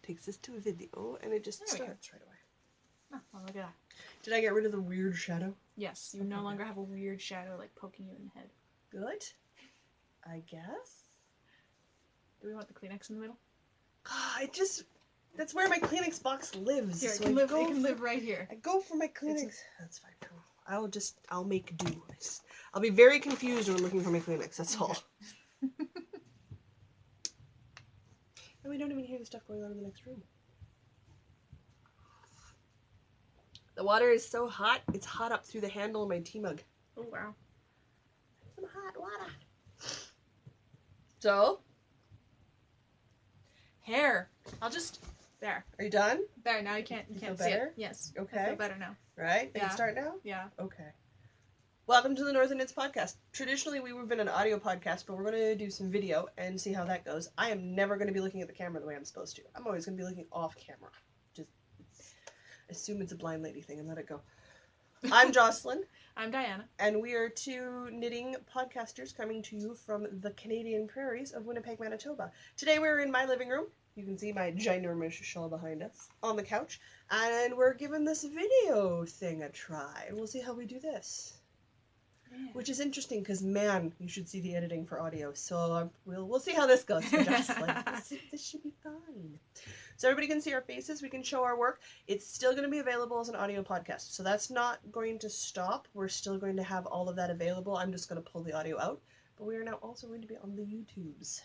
takes us to a video, and it just starts right away. Oh, well, look at that. Did I get rid of the weird shadow? Yes, you no longer have a weird shadow like poking you in the head. Good. I guess. Do we want the Kleenex in the middle? God, that's where my Kleenex box lives. Here, so it can live right here. I go for my Kleenex. That's fine. I'll make do. I'll be very confused when I'm looking for my Kleenex, that's all. And we don't even hear the stuff going on in the next room. The water is so hot, it's hot up through the handle of my tea mug. Oh, wow. Some hot water. So? Hair. I'll just... There. Are you done? There, now you can't feel see better? it. Yes. Okay. I feel better now. Right? Yeah. Can it start now? Yeah. Okay. Welcome to the Northern Knits podcast. Traditionally, we would have been an audio podcast, but we're going to do some video and see how that goes. I am never going to be looking at the camera the way I'm supposed to. I'm always going to be looking off camera. Just assume it's a blind lady thing and let it go. I'm Jocelyn. I'm Diana. And we are two knitting podcasters coming to you from the Canadian prairies of Winnipeg, Manitoba. Today we're in my living room. You can see my ginormous shawl behind us on the couch. And we're giving this video thing a try. And we'll see how we do this. Yeah. Which is interesting because, man, you should see the editing for audio. So we'll see how this goes for Jocelyn. This should be fine. So everybody can see our faces. We can show our work. It's still going to be available as an audio podcast. So that's not going to stop. We're still going to have all of that available. I'm just going to pull the audio out. But we are now also going to be on the YouTubes.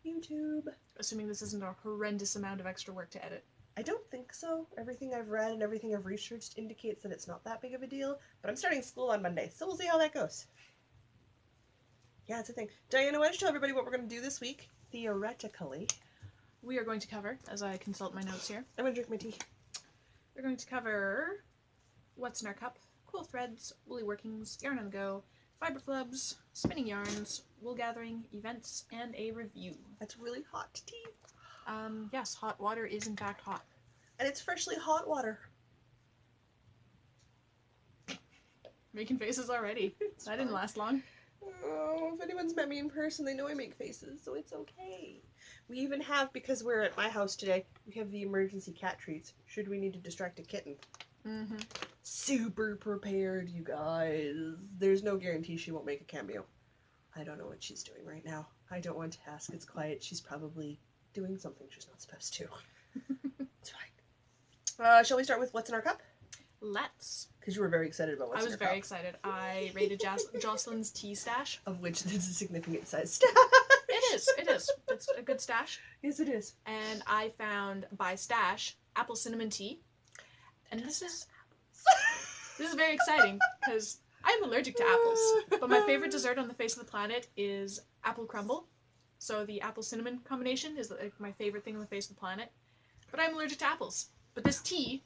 YouTube. Assuming this isn't a horrendous amount of extra work to edit. I don't think so. Everything I've read and everything I've researched indicates that it's not that big of a deal. But I'm starting school on Monday, so we'll see how that goes. Yeah, it's a thing. Diana, why don't you tell everybody what we're going to do this week, theoretically? We are going to cover, as I consult my notes here. I'm going to drink my tea. We're going to cover what's in our cup, cool threads, woolly workings, yarn on the go, fiber flubs, spinning yarns, wool gathering, events, and a review. That's really hot tea. Yes, hot water is in fact hot. And it's freshly hot water. Making faces already. That didn't last long. Oh, if anyone's met me in person, they know I make faces, so it's okay. We even have, because we're at my house today, we have the emergency cat treats, should we need to distract a kitten. Mm-hmm. Super prepared, you guys. There's no guarantee she won't make a cameo. I don't know what she's doing right now. I don't want to ask. It's quiet. She's probably doing something she's not supposed to. It's fine. Shall we start with what's in our cup? Let's. Because you were very excited about what's in our cup. I was very excited. I rated Jocelyn's tea stash. Of which this is a significant size stash. It is. It's a good stash. Yes, it is. And I found, by stash, apple cinnamon tea. And this is very exciting because I'm allergic to apples. But my favorite dessert on the face of the planet is apple crumble. So the apple cinnamon combination is like my favorite thing on the face of the planet. But I'm allergic to apples. But this tea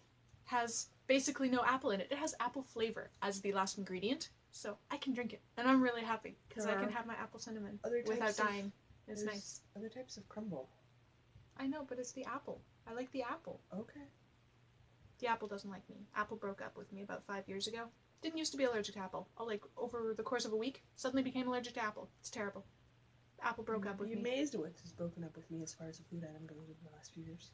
has basically no apple in it. It has apple flavor as the last ingredient. So I can drink it. And I'm really happy because I can have my apple cinnamon without dying. It's nice. Other types of crumble. I know, but it's the apple. I like the apple. Okay. The apple doesn't like me. Apple broke up with me about 5 years ago. Didn't used to be allergic to apple. Over the course of a week, suddenly became allergic to apple. It's terrible. Apple broke up with me. You're amazed at what has broken up with me as far as a food item goes in the last few years.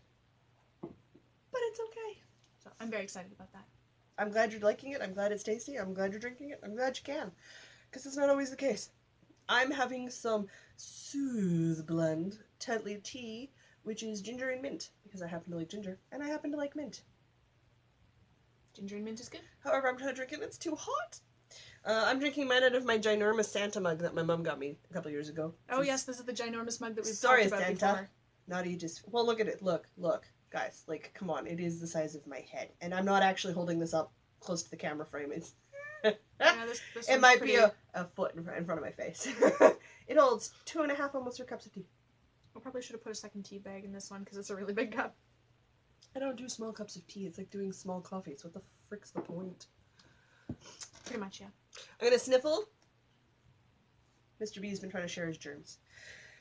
But it's okay. So I'm very excited about that. I'm glad you're liking it. I'm glad it's tasty. I'm glad you're drinking it. I'm glad you can. Because it's not always the case. I'm having some Soothe Blend Tetley tea, which is ginger and mint. Because I happen to like ginger, and I happen to like mint. Ginger and mint is good. However, I'm trying to drink it and it's too hot. I'm drinking mine out of my ginormous Santa mug that my mom got me a couple years ago. Oh yes, this is the ginormous mug that we've talked about Santa. Before. Not Aegis. Well, look at it. Look. Guys, like, come on. It is the size of my head. And I'm not actually holding this up close to the camera frame. It's yeah, this it might be a foot in front of my face. It holds 2.5 almost 3 cups of tea. I probably should have put a second tea bag in this one because it's a really big cup. I don't do small cups of tea. It's like doing small coffees. What the frick's the point? Pretty much, yeah. I'm gonna sniffle. Mr. B's been trying to share his germs.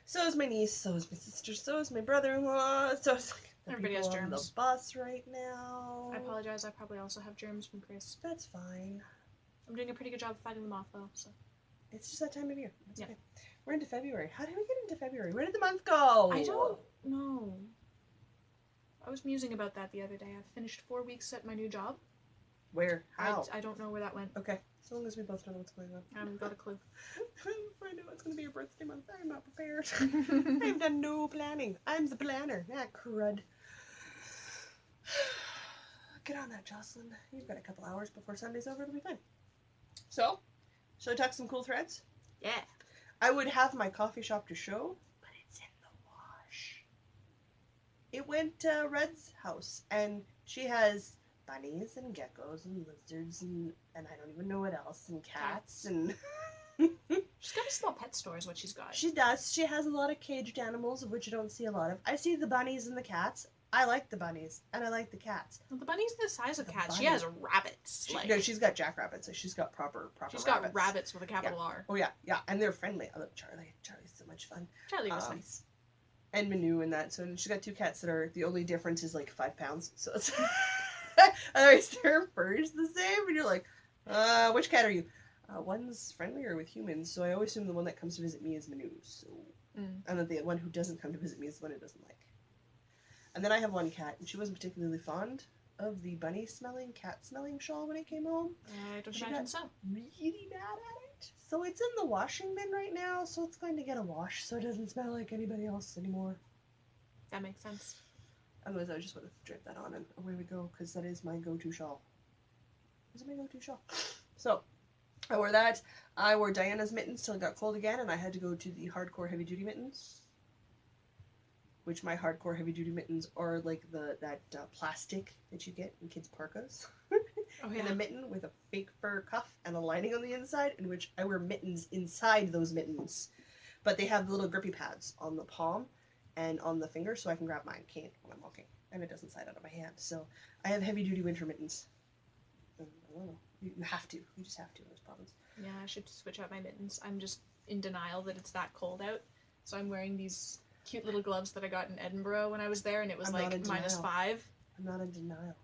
So is my niece, so is my sister, so is my brother-in-law, so is everybody has germs. On the bus right now. I apologize, I probably also have germs from Chris. That's fine. I'm doing a pretty good job of fighting them off though, so. It's just that time of year. That's yeah. Okay. We're into February. How did we get into February? Where did the month go? I don't know. was musing about that the other day. I've finished 4 weeks at my new job. Where? How? I don't know where that went. Okay, as long as we both know what's going on. I haven't got a clue. I know it's going to be your birthday month. I'm not prepared. I've done no planning. I'm the planner. Ah, crud. Get on that, Jocelyn. You've got a couple hours before Sunday's over. It'll be fine. So, should I tuck some cool threads? Yeah. I would have my coffee shop to show, but it's in the wash. It went to Red's house, and she has bunnies and geckos and lizards and I don't even know what else, and cats and... She's got a small pet store is what she's got. She does. She has a lot of caged animals, of which I don't see a lot of. I see the bunnies and the cats. I like the bunnies, and I like the cats. Well, the bunny's the size of cats. bunny. She has rabbits. No, she's got jackrabbits, so she's got proper She's rabbits. got rabbits with a capital R. Oh, yeah, and they're friendly. I love Charlie. Charlie's so much fun. Charlie was nice. And Manu and that. So she's got 2 cats that are, the only difference is like 5 pounds. So it's, otherwise their fur is the same, and you're like, which cat are you? One's friendlier with humans, so I always assume the one that comes to visit me is Manu. So, and that the one who doesn't come to visit me is the one who doesn't like. And then I have one cat, and she wasn't particularly fond of the bunny-smelling, cat-smelling shawl when it came home. I don't imagine so. Really mad at it. So it's in the washing bin right now, so it's going to get a wash so it doesn't smell like anybody else anymore. That makes sense. Otherwise, I just would have draped that on and away we go, because that is my go-to shawl. Is my go-to shawl. So, I wore that. I wore Diana's mittens till it got cold again, and I had to go to the hardcore heavy-duty mittens. Which my hardcore heavy-duty mittens are like that plastic that you get in kids' parkas. Oh, yeah. And a mitten with a fake fur cuff and a lining on the inside, in which I wear mittens inside those mittens. But they have the little grippy pads on the palm and on the finger, so I can grab mine cane when I'm walking, and it doesn't slide out of my hand. So I have heavy-duty winter mittens. I don't know. You have to. You just have to in this province. Yeah, I should switch out my mittens. I'm just in denial that it's that cold out, so I'm wearing these cute little gloves that I got in Edinburgh when I was there, and it was like -5. I'm not in denial.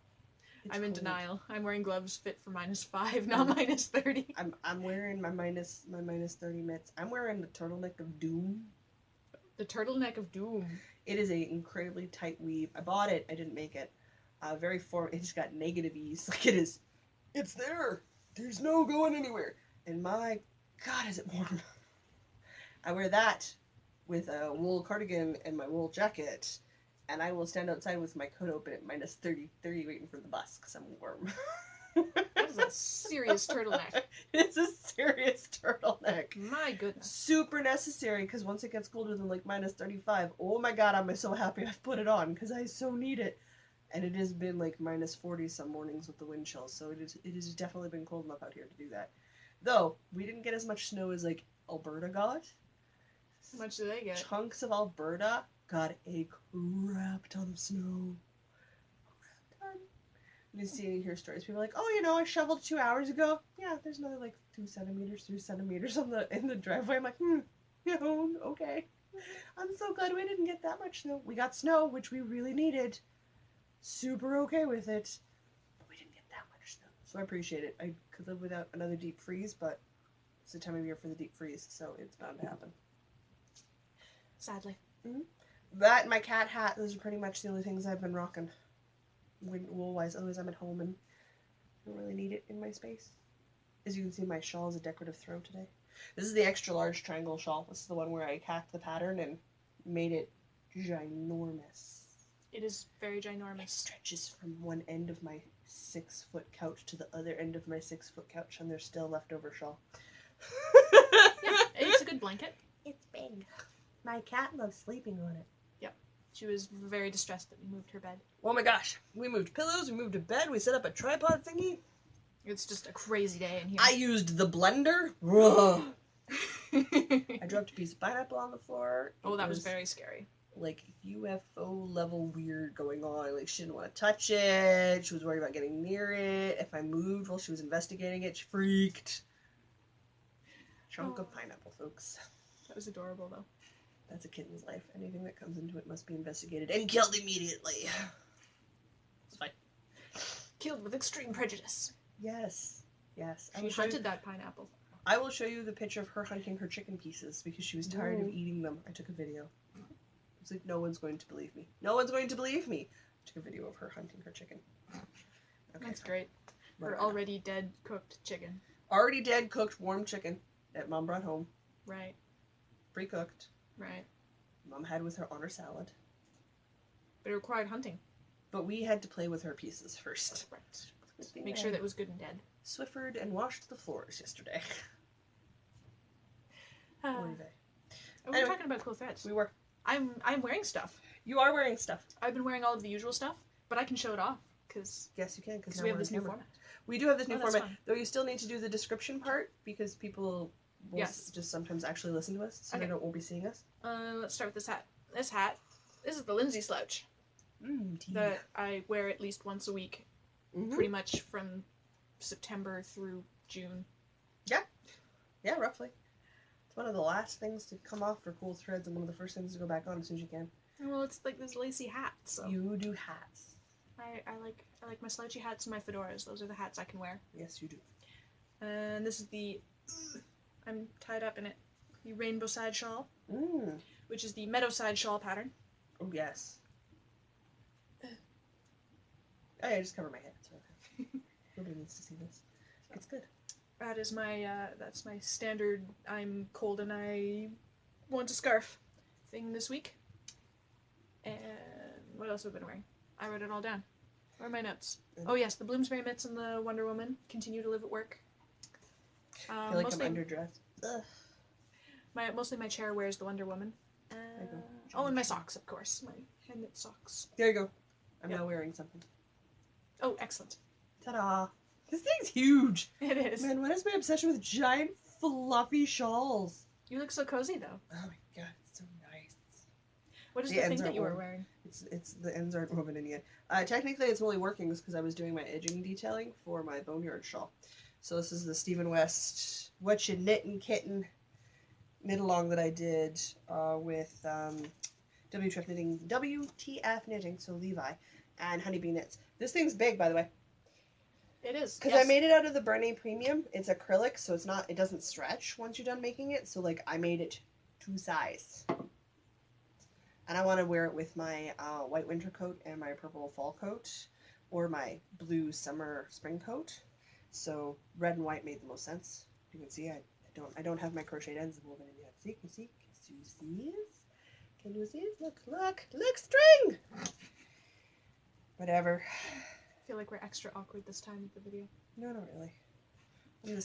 I'm in denial. I'm wearing gloves fit for -5, not -30. I'm wearing my minus 30 mitts. I'm wearing the turtleneck of doom. The turtleneck of doom. It is a incredibly tight weave. I bought it. I didn't make it. It's got negative ease. Like it is. It's there. There's no going anywhere. And my God, is it warm. I wear that with a wool cardigan and my wool jacket, and I will stand outside with my coat open at -30 waiting for the bus because I'm warm. That is a serious turtleneck. It's a serious turtleneck. My goodness. Super necessary, because once it gets colder than like -35, oh my God, I'm so happy I've put it on because I so need it. And it has been like -40 some mornings with the wind chill, so it has definitely been cold enough out here to do that. Though we didn't get as much snow as like Alberta got. How much do they get? Chunks of Alberta got a crap ton of snow. You see, hear stories. People are like, oh, I shoveled 2 hours ago. Yeah, there's another like 2 centimeters, 3 centimeters in the driveway. I'm like, okay. I'm so glad we didn't get that much snow. We got snow, which we really needed. Super okay with it. But we didn't get that much snow. So I appreciate it. I could live without another deep freeze, but it's the time of year for the deep freeze, so it's bound to happen. Sadly. Mm-hmm. That and my cat hat, those are pretty much the only things I've been rocking. Wool-wise, otherwise I'm at home and I don't really need it in my space. As you can see, my shawl is a decorative throw today. This is the extra large triangle shawl. This is the one where I hacked the pattern and made it ginormous. It is very It ginormous. stretches from one end of my 6-foot couch to the other end of my 6-foot couch, and there's still leftover shawl. Yeah, it's a good blanket. It's big. My cat loves sleeping on it. Yep. She was very distressed that we moved her bed. Oh my gosh. We moved pillows, we moved a bed, we set up a tripod thingy. It's just a crazy day in here. I used the blender. Ugh. I dropped a piece of pineapple on the floor. Oh, that was very scary. Like UFO level weird going on. Like she didn't want to touch it. She was worried about getting near it. If I moved while she was investigating it, she freaked. Chunk of pineapple, folks. That was adorable, though. That's a kitten's life. Anything that comes into it must be investigated and killed immediately. It's fine. Killed with extreme prejudice. Yes. Yes. She hunted that pineapple. I will show you the picture of her hunting her chicken pieces because she was tired of eating them. I took a video. It's like, no one's going to believe me. No one's going to believe me. took a video of her hunting her chicken. Okay, That's great. What Her do I know? already dead cooked chicken. Already dead, cooked, warm chicken that Mom brought home. Right. Pre-cooked. Right. Mom had with her on her salad. But it required hunting. But we had to play with her pieces first. Right. Make sure that it was good and dead. Swiffered and washed the floors yesterday. We Oy were vey. talking about cool threads. We were. I'm wearing stuff. You are wearing stuff. I've been wearing all of the usual stuff, but I can show it off because Yes, you can, because we have this new format. We do have this new Oh, that's format, fun. though you still need to do the description part because people will Yes. just sometimes actually listen to us, so Okay. they won't be seeing us. Let's start with this hat. This is the Lindsay slouch that I wear at least once a week, pretty much from September through June. Yeah, roughly. It's one of the last things to come off for cool threads and one of the first things to go back on as soon as you can. Well, it's like this lacy hat, so You do hats. I like my slouchy hats and my fedoras. Those are the hats I can wear. Yes, you do. And this is the I'm tied up in it. The rainbow side shawl, which is the meadow side shawl pattern. Oh, yes. Oh, yeah, I just cover my head. It's okay. Nobody needs to see this. It's good. That is my that's my standard I'm cold and I want a scarf thing this week. And what else have I been wearing? I wrote it all down. Where are my notes? Oh yes, the Bloomsbury mitts and the Wonder Woman continue to live at work. I feel like mostly, I'm underdressed. Ugh. mostly my chair wears the Wonder Woman. you go. Oh, and my socks, of course, my hand knit socks. There you go. I'm Yep. now wearing something. Oh, excellent. Ta-da! This thing's huge! It is. Man, what is my obsession with giant fluffy shawls? You look so cozy though. Oh my god, it's so nice. What is The the ends thing that aren't you were warm. wearing? It's the ends aren't woven in yet. Technically, it's only working because I was doing my edging detailing for my boneyard shawl. So this is the Stephen West What You Knittin' Kitten knit along that I did with WTF Knitting, so Levi, and Honeybee Knits. This thing's big, by the way. It is. Because Yes. I made it out of the Bernay Premium. It's acrylic, so it doesn't stretch once you're done making it. So like I made it to size. And I want to wear it with my white winter coat and my purple fall coat, or my blue summer spring coat. So red and white made the most sense. You can see I don't have my crocheted ends woven in yet. See, can you see? Can you see? Look, string. Whatever. I feel like we're extra awkward this time with the video. No, not really.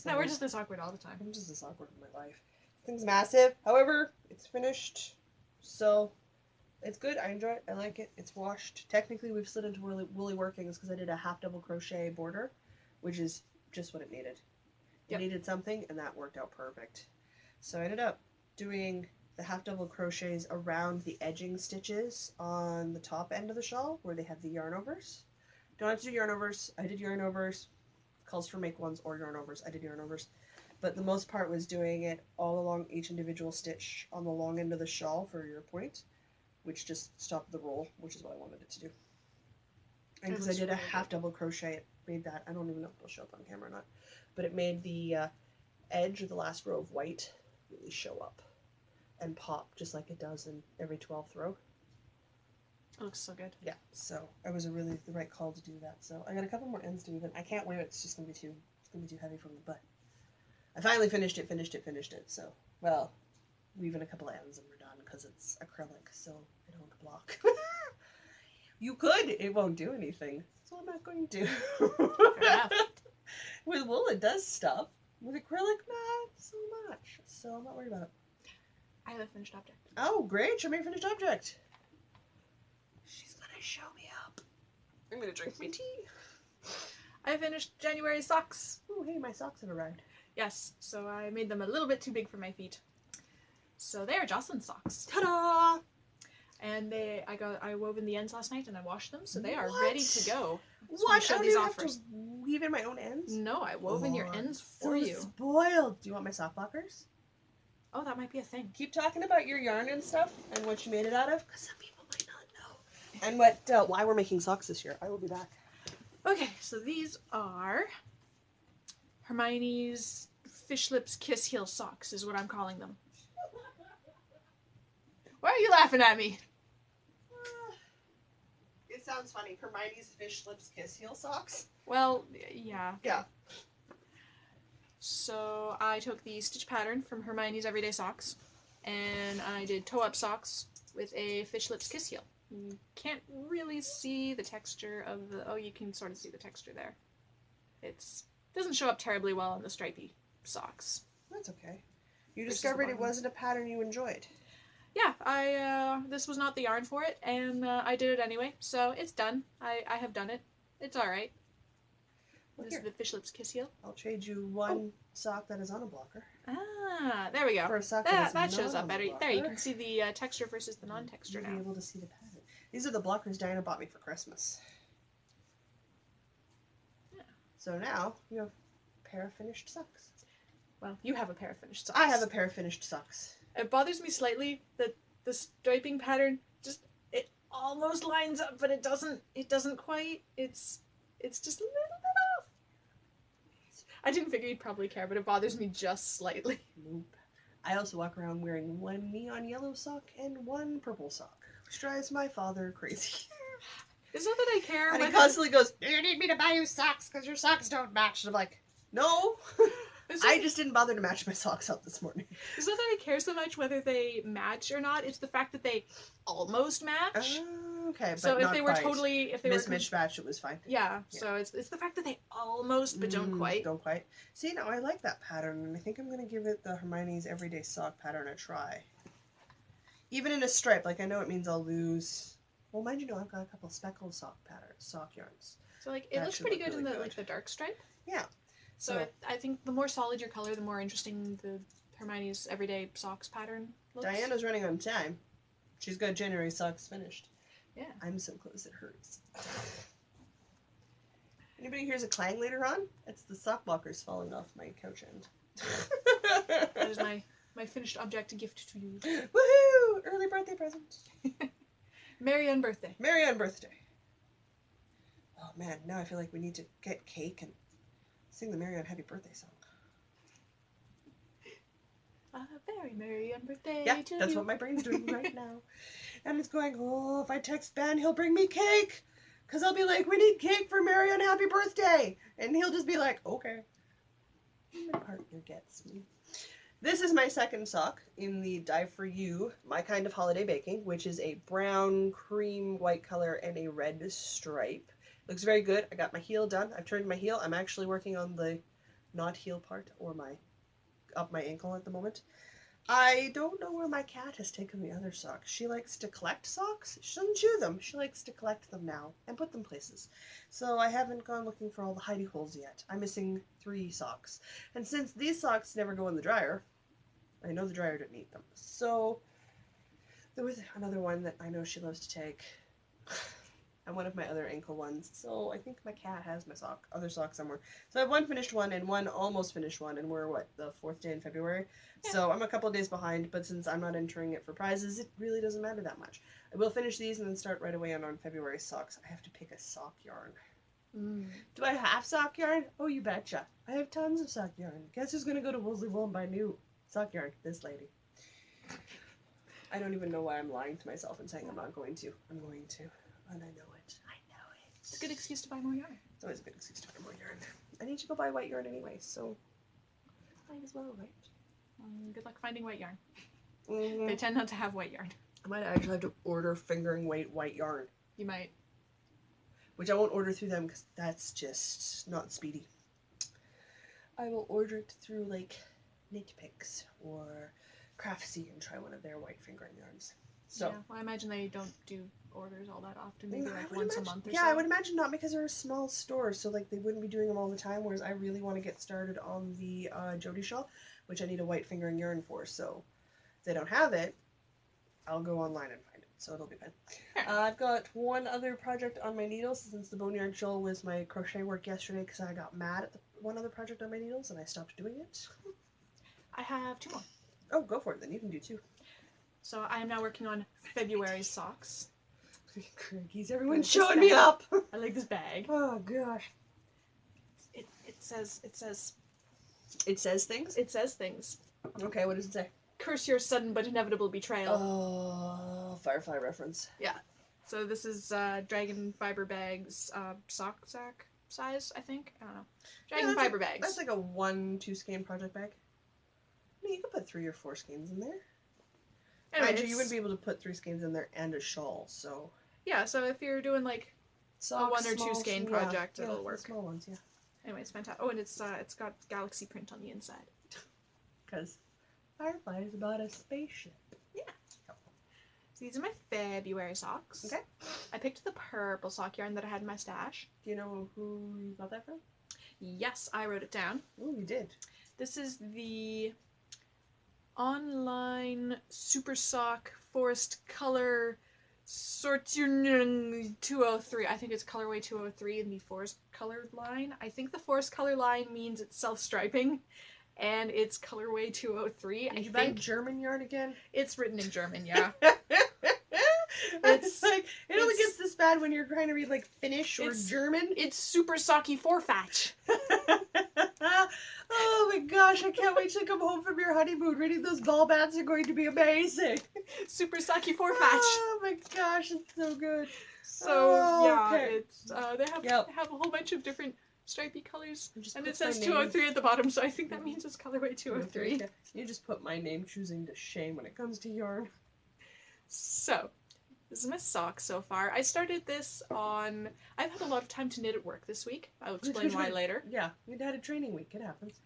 No, we're just this awkward all the time. I'm just this awkward in my life. This thing's massive. However, it's finished, so it's good. I enjoy it. I like it. It's washed. Technically, we've slid into woolly workings because I did a half double crochet border, which is just what it needed. It Yep. needed something, and that worked out perfect. So I ended up doing the half double crochets around the edging stitches on the top end of the shawl where they have the yarn overs. Don't have to do yarn overs. I did yarn overs. Calls for make ones or yarn overs. I did yarn overs. But the most part was doing it all along each individual stitch on the long end of the shawl for your point, which just stopped the roll, which is what I wanted it to do. And because I looks did a really half double crochet, it made that, I don't even know if it'll show up on camera or not, but it made the edge of the last row of white really show up and pop just like it does in every 12th row. It looks so good. Yeah, so it was really the right call to do that. So I got a couple more ends to weave in. I can't wear it. It's just gonna be too heavy for me. But I finally finished it. So well, weave in a couple of ends and we're done because it's acrylic, so it won't block. You could. It won't do anything. So I'm not going to. Fair enough. With wool, it does stuff. With acrylic, not so much. So I'm not worried about it. I have a finished object. Oh, great! Show me your finished object. She's gonna show me up. I'm gonna drink my tea. I finished January socks. Oh, hey, my socks have arrived. Yes, so I made them a little bit too big for my feet. So they are Jocelyn's socks. Ta-da! And I wove in the ends last night and I washed them, so they are What? ready to go. So What? show I don't these even off have first. to weave in my own ends? No, I wove in your Oh, ends so for you. spoiled. Do you want my sock blockers? Oh, that might be a thing. Keep talking about your yarn and stuff and what you made it out of, because some people might not know. And what why we're making socks this year. I will be back. Okay, so these are Hermione's Fish Lips Kiss Heel socks is what I'm calling them. Why are you laughing at me? It's it sounds funny. Hermione's fish lips kiss heel socks. Well, yeah. Yeah. So I took the stitch pattern from Hermione's Everyday Socks, and I did toe-up socks with a fish lips kiss heel. You can't really see the texture of the... Oh, you can sort of see the texture there. It doesn't show up terribly well on the stripy socks. That's okay. You Versus discovered the it wasn't a pattern you enjoyed. Yeah, this was not the yarn for it, and I did it anyway, so it's done. I have done it. It's alright. Well, This is the fish lips kiss heel. I'll trade you one sock that is on a blocker. Ah, there we go. For a sock That shows up better. There, you can see the texture versus the non-texture now. You'll be able to see the pattern. These are the blockers Diana bought me for Christmas. Yeah. So now you have a pair of finished socks. Well, you have a pair of finished socks. I have a pair of finished socks. It bothers me slightly that the striping pattern it almost lines up, but it doesn't quite. It's just a little bit off. I didn't figure you'd probably care, but it bothers me just slightly. Nope. I also walk around wearing one neon yellow sock and one purple sock, which drives my father crazy. It's not that I care. And he constantly goes, "Do you need me to buy you socks? Because your socks don't match." And I'm like, no. I just didn't bother to match my socks up this morning. It's not that I care so much whether they match or not. It's the fact that they almost match. Okay, but so if not they were quite. totally, mismatched, it was fine. Yeah. So it's the fact that they almost but don't quite. Don't quite. See, now I like that pattern, and I think I'm gonna give it the Hermione's Everyday Sock pattern a try. Even in a stripe, like I know it means I'll lose. Well, mind you, I've got a couple speckled sock yarns. So like it looks pretty good in the like the dark stripe. Yeah. So I think the more solid your color, the more interesting the Hermione's Everyday Socks pattern looks. Diana's running on time. She's got January socks finished. Yeah. I'm so close it hurts. Anybody hears a clang later on? It's the sock blockers falling off my couch end. That is my finished object gift to you. Woohoo! Early birthday present. Merry Unbirthday. Merry Unbirthday. Oh man, now I feel like we need to get cake and sing the Merry Happy Birthday song. A very Merry Unbirthday Yeah, to that's you. what my brain's doing right now. And it's going, oh, if I text Ben, he'll bring me cake. Because I'll be like, we need cake for Merry Happy Birthday. And he'll just be like, okay. My partner gets me. This is my second sock in the Dye For You, My Kind of Holiday Baking, which is a brown, cream, white color, and a red stripe. Looks very good. I got my heel done. I've turned my heel. I'm actually working on the not heel part or up my ankle at the moment. I don't know where my cat has taken the other socks. She likes to collect socks. She doesn't chew them. She likes to collect them now and put them places. So I haven't gone looking for all the hidey holes yet. I'm missing 3 socks. And since these socks never go in the dryer, I know the dryer didn't eat them. So there was another one that I know she loves to take. And one of my other ankle ones. So I think my cat has my other sock somewhere. So I have one finished one and one almost finished one, and we're, the 4th day in February? Yeah. So I'm a couple of days behind, but since I'm not entering it for prizes, it really doesn't matter that much. I will finish these and then start right away on February socks. I have to pick a sock yarn. Do I have sock yarn? Oh, you betcha. I have tons of sock yarn. Guess who's going to go to Wolseley Wool and buy new sock yarn? This lady. I don't even know why I'm lying to myself and saying I'm not going to. I'm going to. And I know it. I know it. It's a good excuse to buy more yarn. It's always a good excuse to buy more yarn. I need to go buy white yarn anyway, so might as well, right? Good luck finding white yarn. Mm-hmm. They tend not to have white yarn. I might actually have to order fingering weight white yarn. You might. Which I won't order through them because that's just not speedy. I will order it through like Knit Picks or Craftsy and try one of their white fingering yarns. So, yeah, well, I imagine they don't do orders all that often, maybe like once a month or so. Yeah, I would imagine not, because they're a small store, so like they wouldn't be doing them all the time, whereas I really want to get started on the Jody shawl, which I need a white fingering yarn for, so if they don't have it, I'll go online and find it, so it'll be fine. I've got one other project on my needles, since the boneyard shawl was my crochet work yesterday, because I got mad at one other project on my needles, and I stopped doing it. I have 2 more. Oh, go for it, then you can do 2. So I am now working on February's socks. Crickies, everyone's showing me up! I like this bag. Oh, gosh. It says... It says things? It says things. Okay, what does it say? Curse your sudden but inevitable betrayal. Oh, Firefly reference. Yeah. So this is Dragon Fiber Bags sock sack size, I think. I don't know. Dragon Fiber Bags. That's like a 1-2 skein project bag. I mean, you could put 3 or 4 skeins in there. Anyway, Mind you wouldn't be able to put 3 skeins in there and a shawl, so... Yeah, so if you're doing like Socks, a 1 or 2 skein project, it'll work. Small ones, yeah. Anyway, it's fantastic. Oh, and it's got galaxy print on the inside. Because Firefly is about a spaceship. Yeah. So these are my February socks. Okay. I picked the purple sock yarn that I had in my stash. Do you know who you got that from? Yes, I wrote it down. Oh, you did. This is the online Super Sock Forest Color Sorting 203. I think it's colorway 203 in the forest color line. I think the forest color line means it's self-striping, and it's colorway 203. Did you buy German yarn again? It's written in German, yeah. It's like, it only gets this bad when you're trying to read like Finnish or German. It's Super Socky Forfatch. Oh my gosh, I can't wait to come home from your honeymoon. Reading those ball bats are going to be amazing. Super Socky Forfatch. Oh my gosh, it's so good. So yeah, okay. it's they have a whole bunch of different stripy colors, and it says 203 at the bottom, so I think that means it's colorway 203. You just put my name choosing to shame when it comes to yarn. So, this is my sock so far. I started this on... I've had a lot of time to knit at work this week. I'll explain why later. Yeah, we'd had a training week. It happens.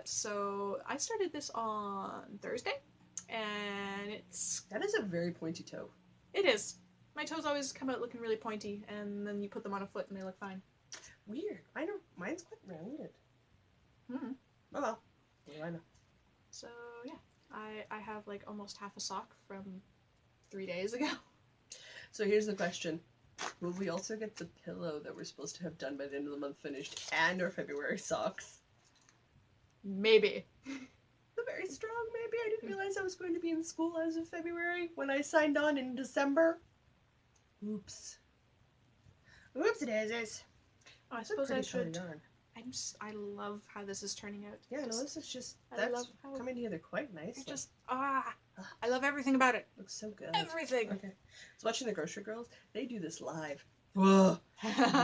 So, I started this on Thursday, and it's... That is a very pointy toe. It is. My toes always come out looking really pointy, and then you put them on a foot and they look fine. Weird. Mine's quite rounded. Mm-hmm. Oh well. What do I know? So, yeah. I have like almost half a sock from 3 days ago. So here's the question. Will we also get the pillow that we're supposed to have done by the end of the month finished and our February socks? Maybe. A very strong maybe. I didn't realize I was going to be in school as of February when I signed on in December. Oops. Oopsie-daisies. Oh, I suppose I should... Yarn. I love how this is turning out. Yeah, no, this is just... That's coming together quite nicely. Just, I love everything about it. Looks so good. Everything. Okay. So watching the Grocery Girls, they do this live. Whoa.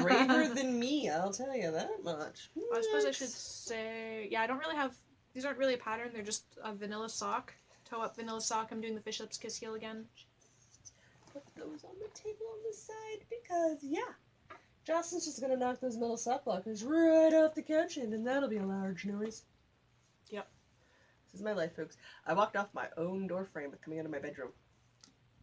Braver than me, I'll tell you that much. Well, I suppose I should say, yeah, I don't really have, these aren't really a pattern, they're just a vanilla sock. Toe up vanilla sock. I'm doing the Fish Lips Kiss Heel again. Just put those on the table on the side because, yeah. Jocelyn's just gonna knock those metal sock blockers right off the couch and that'll be a large noise. Yep. This is my life, folks. I walked off my own door frame coming out of my bedroom.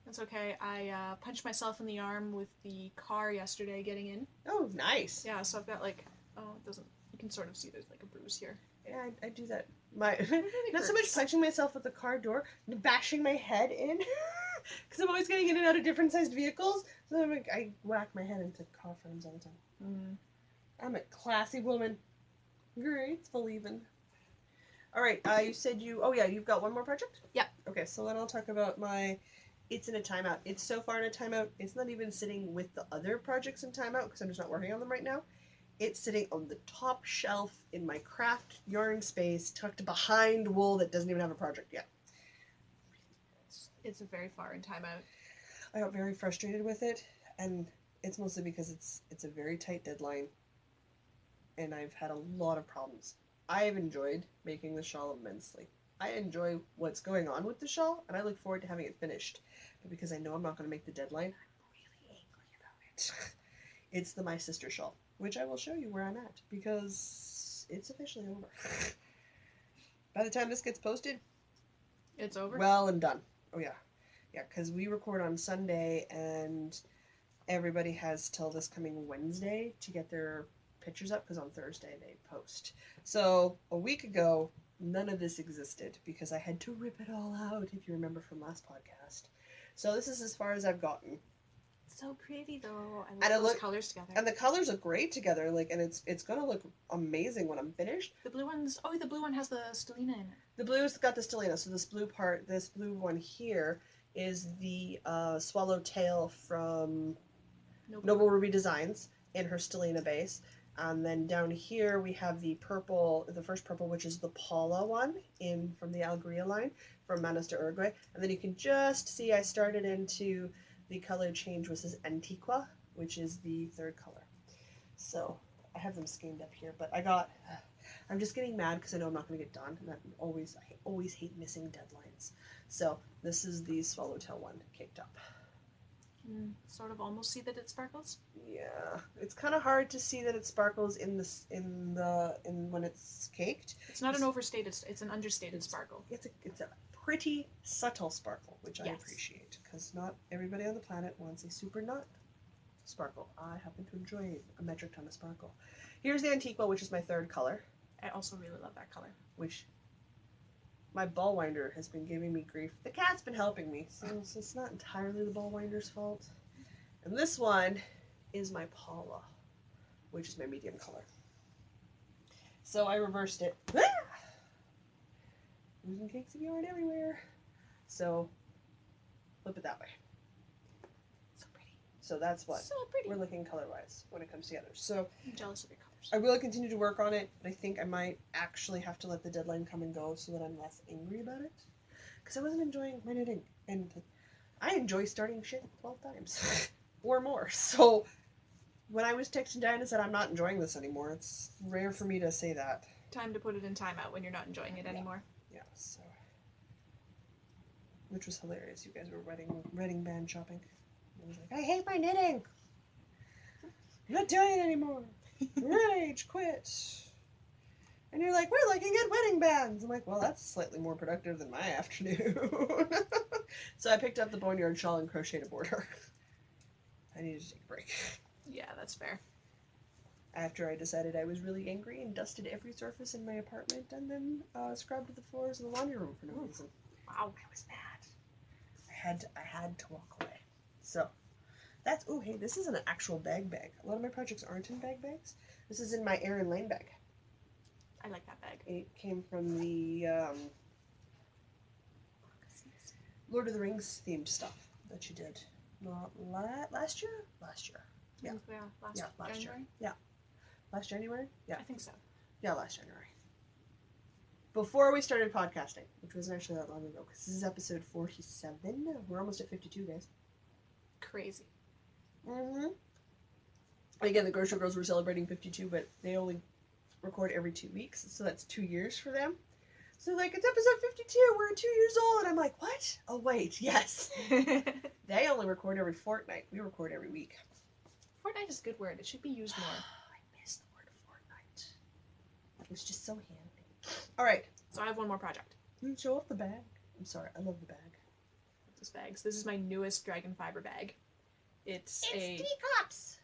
That's okay. I punched myself in the arm with the car yesterday getting in. Oh, nice. Yeah, so I've got like, oh, it doesn't, you can sort of see there's like a bruise here. Yeah, I do that. My really not so much punching myself with the car door, bashing my head in. Because I'm always getting in and out of different sized vehicles. So I whack my head into car frames all the time. Mm. I'm a classy woman. Graceful even. Alright, you said you've got one more project? Yep. Okay, so then I'll talk about my It's in a Timeout. It's so far in a timeout, it's not even sitting with the other projects in timeout because I'm just not working on them right now. It's sitting on the top shelf in my craft yarn space, tucked behind wool that doesn't even have a project yet. It's very far in timeout. I got very frustrated with it, and it's mostly because it's a very tight deadline, and I've had a lot of problems. I have enjoyed making the shawl immensely. I enjoy what's going on with the shawl, and I look forward to having it finished. But because I know I'm not going to make the deadline, I'm really angry about it. It's the My Sister shawl, which I will show you where I'm at, because it's officially over. By the time this gets posted, it's over? Well and done. Oh, yeah. Yeah, because we record on Sunday, and everybody has till this coming Wednesday to get their pictures up, because on Thursday they post. So, a week ago, none of this existed, because I had to rip it all out, if you remember from last podcast. So this is as far as I've gotten. So pretty, though. I love those colors together. And the colors look great together, and it's going to look amazing when I'm finished. The blue one has the stellina in it. The blue's got the stellina, so this blue one here is the swallowtail from Noble Ruby Designs in her stellina base. And then down here we have the purple, the first purple, which is the Paula one from the Algria line from Manos de Uruguay. And then you can just see I started into the color change was this Antiqua, which is the third color. So I have them scanned up here, but I'm just getting mad because I know I'm not going to get done, and I always hate missing deadlines. So this is the Swallowtail one caked up. Sort of almost see that it sparkles. Yeah, it's kind of hard to see that it sparkles in when it's caked. It's not an overstated. It's an understated sparkle. It's a pretty subtle sparkle, which I Yes. appreciate, because not everybody on the planet wants a super nut sparkle. I happen to enjoy a metric ton of sparkle. Here's the Antiqua, which is my third color. I also really love that color. Which my ball winder has been giving me grief. The cat's been helping me, so it's not entirely the ball winder's fault. And this one is my Paula, which is my medium color. So I reversed it. Losing cakes of yarn everywhere. So flip it that way. So pretty. So that's what So pretty. we're looking color-wise when it comes together. So I'm jealous of your colors. I will continue to work on it, but I think I might actually have to let the deadline come and go so that I'm less angry about it. Because I wasn't enjoying my knitting. And I enjoy starting shit 12 times. Or more. So when I was texting Diane and said I'm not enjoying this anymore, it's rare for me to say that. Time to put it in timeout when you're not enjoying it anymore. Yeah, so. Which was hilarious. You guys were wedding band shopping. I was like, I hate my knitting. I'm not doing it anymore. Rage, quit. And you're like, we're looking at wedding bands. I'm like, well, that's slightly more productive than my afternoon. So I picked up the Boneyard shawl and crocheted a border. I needed to take a break. Yeah, that's fair. After I decided I was really angry and dusted every surface in my apartment and then scrubbed the floors in the laundry room for no reason. Wow. I was mad. I had to walk away. So that's, oh hey, this is an actual bag. A lot of my projects aren't in bags. This is in my Erin Lane bag. I like that bag. It came from the Lord of the Rings themed stuff that you did. Not last year? Last year. Yeah. Last January? Yeah. Last January? Yeah. I think so. Yeah, last January. Before we started podcasting, which wasn't actually that long ago, because this is episode 47. We're almost at 52, guys. Crazy. Mm-hmm. Again, the Grocery Girls were celebrating 52, but they only record every 2 weeks, so that's 2 years for them. So, like, it's episode 52, we're 2 years old, and I'm like, what? Oh, wait, yes. They only record every fortnight. We record every week. Fortnite is a good word. It should be used more. I miss the word fortnight. It was just so handy. All right. So I have one more project. Show off the bag. I'm sorry, I love the bag. This bags. This is my newest dragon fiber bag. It's a teacups.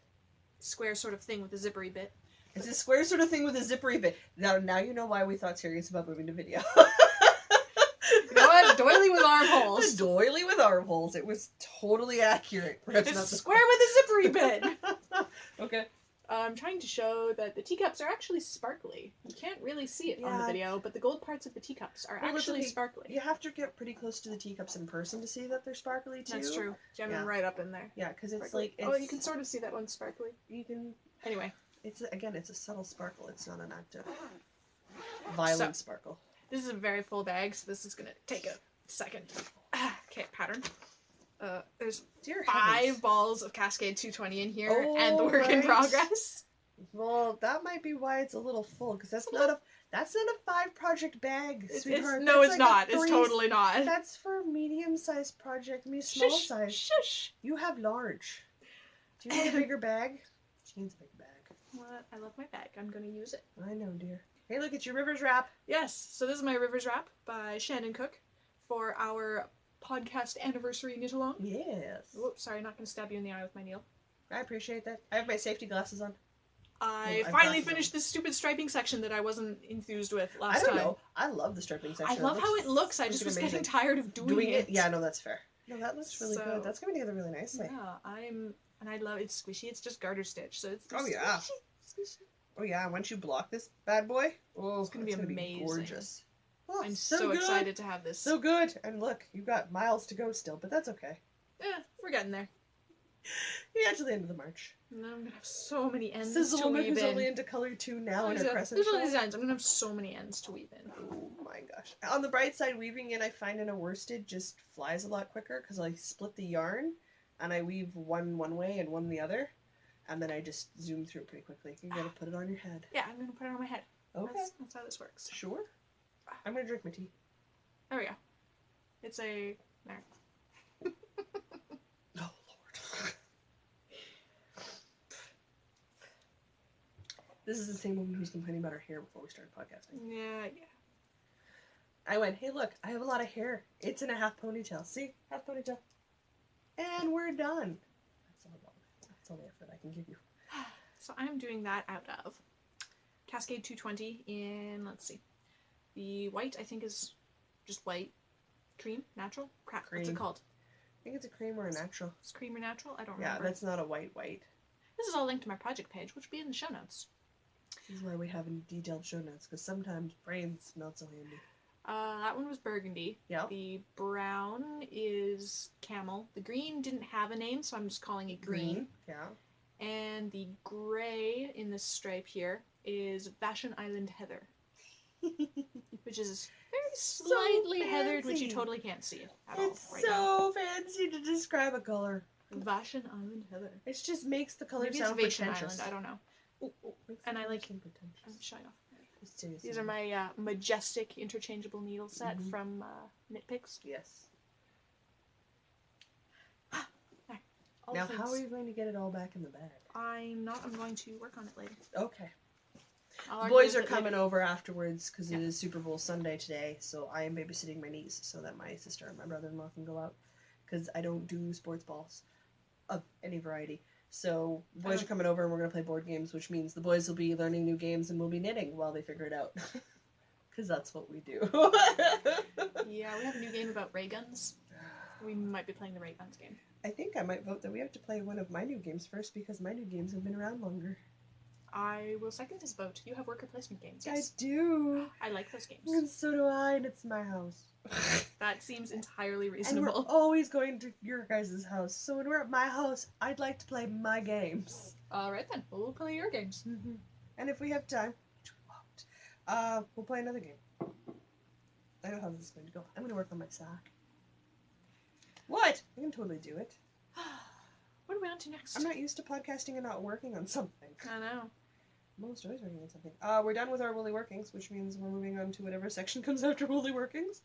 square sort of thing with a zippery bit. It's a square sort of thing with a zippery bit. Now you know why we thought serious about moving to video. You know what? Doily with armholes. Doily with armholes. It was totally accurate. Perhaps It's not the square with a zippery bit. Okay. I'm trying to show that the teacups are actually sparkly. You can't really see it on the video, but the gold parts of the teacups are actually sparkly. You have to get pretty close to the teacups in person to see that they're sparkly too. That's true. Jam them right up in there. Yeah, because it's Sparkly. like... Oh, you can sort of see that one's sparkly. You can... Anyway. It's a subtle sparkle. It's not an active, violent sparkle. This is a very full bag, so this is going to take a second. Okay, pattern. There's 5 balls of Cascade 220 in here, and the work in progress. Well, that might be why it's a little full, because that's not a 5-project bag, sweetheart. No, it's not. It's totally not. That's for medium-sized project, small size. Shush. You have large. Do you want a bigger bag? She needs a big bag. What? I love my bag. I'm going to use it. I know, dear. Hey, look, it's your Rivers wrap. Yes. So this is my Rivers wrap by Shannon Cook for our podcast anniversary knit-along. Yes. Whoops, sorry, not going to stab you in the eye with my needle. I appreciate that. I have my safety glasses on. I finally finished this stupid striping section that I wasn't enthused with last time. I don't know. I love the striping section. I love how it looks. I just was getting tired of doing it. Yeah, no, that's fair. No, that looks really good. That's coming together really nicely. Yeah, and I love it's squishy. It's just garter stitch, so it's squishy. Oh yeah, once you block this bad boy, it's gonna be amazing. Gorgeous. Oh, I'm so excited to have this. So good. And look, you've got miles to go still, but that's okay. Yeah, we're getting there. You got to the end of the march. And I'm gonna have so many ends Sizzle to weave in. is only into color 2 now in her crescent shawl. These ends. I'm gonna have so many ends to weave in. Oh my gosh. On the bright side, weaving in, I find in a worsted just flies a lot quicker because I split the yarn and I weave one way and one the other, and then I just zoom through it pretty quickly. You gotta put it on your head. Yeah, I'm gonna put it on my head. Okay. That's how this works. Sure. I'm gonna drink my tea. There we go. It's a... There. Oh, Lord. This is the same woman who was complaining about her hair before we started podcasting. Yeah. I went, hey, look, I have a lot of hair. It's in a half ponytail. See? Half ponytail. And we're done. That's all the effort I can give you. So I'm doing that out of Cascade 220 in, let's see, the white, I think, is just white. Cream? Natural? Crap, Cream. what's it called? I think it's a cream or a natural. It's cream or natural? I don't Yeah, remember. that's not a white. This is all linked to my project page, which will be in the show notes. This is why we have detailed show notes, because sometimes brains not so handy. That one was burgundy. Yep. The brown is camel. The green didn't have a name, so I'm just calling it green. Yeah. And the gray in this stripe here is Vashon Island Heather. Which is very slightly heathered, which you totally can't see at all right now. It's so fancy to describe a color. Vashon Island Heather. It just makes the color Maybe sound it's Vashon pretentious. Island, I don't know. And I like... I'm showing off. These are my majestic interchangeable needle set from Knitpicks. Yes. There. Now, how are you going to get it all back in the bag? I'm going to work on it later. Okay. I'll The argue boys are that coming over afterwards because Yeah. it is Super Bowl Sunday today, so I am babysitting my niece so that my sister and my brother-in-law can go out because I don't do sports balls of any variety. So the boys are coming over and we're going to play board games, which means the boys will be learning new games and we'll be knitting while they figure it out. Because that's what we do. Yeah, we have a new game about ray guns. We might be playing the ray guns game. I think I might vote that we have to play one of my new games first because my new games have been around longer. I will second this vote. You have worker placement games, yes? I do. I like those games. And so do I, and it's my house. That seems entirely And we're reasonable. always going to your guys' house. So when we're at my house, I'd like to play my games. Alright then, we'll play your games. Mm-hmm. And if we have time, which we won't, we'll play another game. I know how this is going to go. I'm going to work on my sock. What? I can totally do it. What are we on to next? I'm not used to podcasting and not working on something. I know. I'm almost always working on something. We're done with our woolly workings, which means we're moving on to whatever section comes after woolly workings.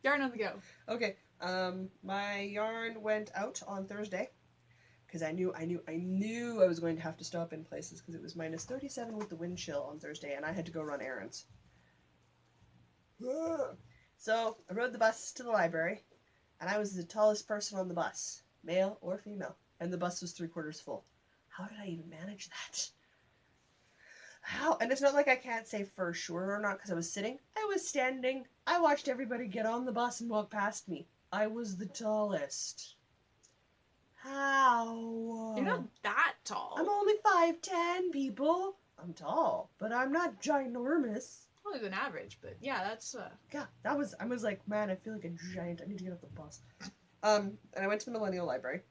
Yarn on the go. Okay. My yarn went out on Thursday because I knew I was going to have to stop in places because it was minus 37 with the wind chill on Thursday, and I had to go run errands. So I rode the bus to the library, and I was the tallest person on the bus, male or female, and the bus was 3/4 full. How did I even manage that? How? And it's not like I can't say for sure or not because I was sitting. I was standing. I watched everybody get on the bus and walk past me. I was the tallest. How? You're not that tall. I'm only 5'10", people. I'm tall, but I'm not ginormous. Taller than average, but yeah, that's Yeah, I was like, man, I feel like a giant. I need to get off the bus. And I went to the Millennial Library,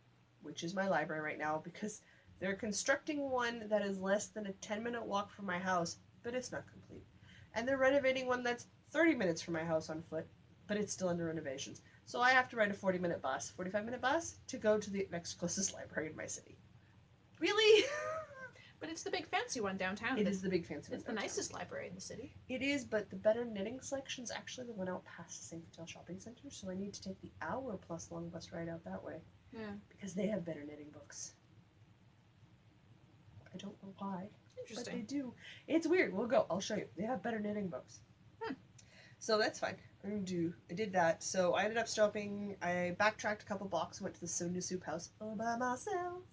which is my library right now, because they're constructing one that is less than a 10-minute walk from my house, but it's not complete. And they're renovating one that's 30 minutes from my house on foot, but it's still under renovations. So I have to ride a 45-minute bus to go to the next closest library in my city. Really? But it's the big fancy one downtown. It is the big fancy one. It's the nicest library in the city. It is, but the better knitting selection's actually the one out past the St. Vital Shopping Center, so I need to take the hour-plus long bus ride out that way. Yeah. Because they have better knitting books. I don't know why, but they Interesting. do. It's weird. We'll go. I'll show you. They have better knitting books. So that's fine. I did that. So I ended up stopping. I backtracked a couple blocks, went to the Sonia Soup House all by myself,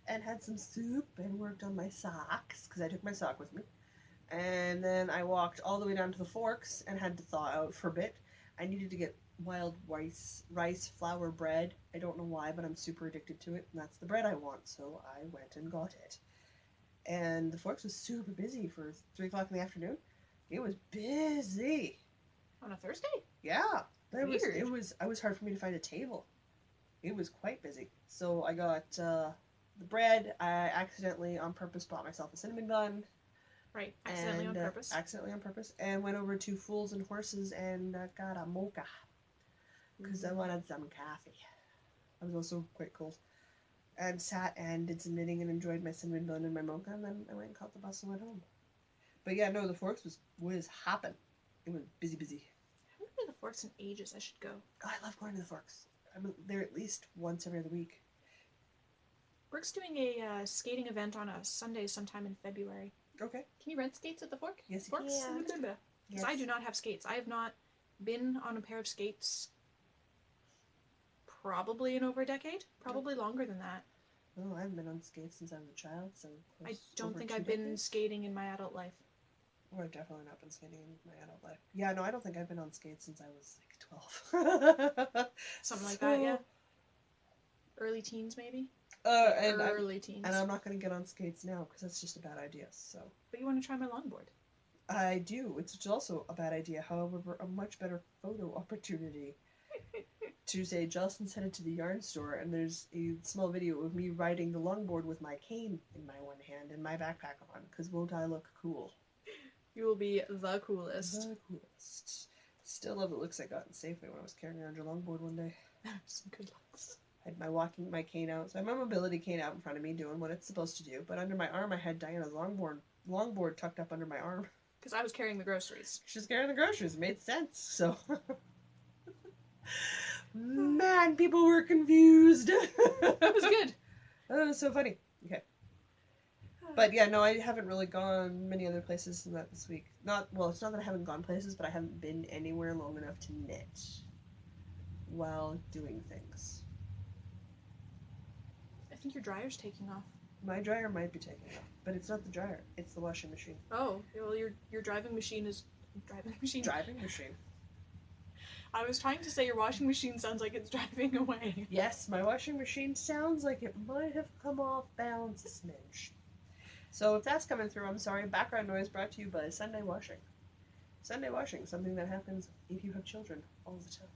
and had some soup and worked on my socks because I took my sock with me. And then I walked all the way down to the Forks and had to thaw out for a bit. I needed to get wild rice flour bread. I don't know why, but I'm super addicted to it, and that's the bread I want. So I went and got it. And the Forks was super busy for 3 o'clock in the afternoon. It was busy. On a Thursday? Yeah. Weird. It was hard for me to find a table. It was quite busy. So I got the bread. I accidentally on purpose bought myself a cinnamon bun. Right. Accidentally on purpose. Accidentally on purpose. And went over to Fools and Horses and got a mocha. Because I wanted some coffee. I was also quite cold. and sat and did some knitting and enjoyed my cinnamon bun and my mocha, and then I went and caught the bus and went home. But yeah, no, the Forks was hopping. It was busy. I haven't been to the Forks in ages. I should go. Oh, I love going to the Forks. I'm there at least once every other week. Work's doing a skating event on a Sunday sometime in February. Okay. Can you rent skates at the Fork? Yes, you Forks? can. Because Yes. I do not have skates. I have not been on a pair of skates probably in over a decade. Probably longer than that. Oh, I haven't been on skates since I was a child, so I don't think I've been skating in my adult life. Or I've definitely not been skating in my adult life. Yeah, no, I don't think I've been on skates since I was like 12. Something like that, yeah. Early teens, maybe? Early teens. And I'm not going to get on skates now because that's just a bad idea. So. But you want to try my longboard? I do. It's also a bad idea. However, a much better photo opportunity. Tuesday, Justin's headed to the yarn store, and there's a small video of me riding the longboard with my cane in my one hand and my backpack on. Because won't I look cool? You will be the coolest. The coolest. Still love the looks I got in Safeway when I was carrying around your longboard one day. Some good looks. I had my cane out. So I had my mobility cane out in front of me doing what it's supposed to do. But under my arm, I had Diana's longboard tucked up under my arm. Because I was carrying the groceries. She's carrying the groceries. It made sense. So, man, people were confused. It was good. Oh, it was so funny. Okay. But yeah, no, I haven't really gone many other places than that this week. It's not that I haven't gone places, but I haven't been anywhere long enough to knit while doing things. I think your dryer's taking off. My dryer might be taking off, but it's not the dryer. It's the washing machine. Oh, well, your driving machine is... Driving machine? Driving machine. I was trying to say your washing machine sounds like it's driving away. Yes, my washing machine sounds like it might have come off balance a smidge. So if that's coming through, I'm sorry. Background noise brought to you by Sunday washing. Sunday washing, something that happens if you have children all the time.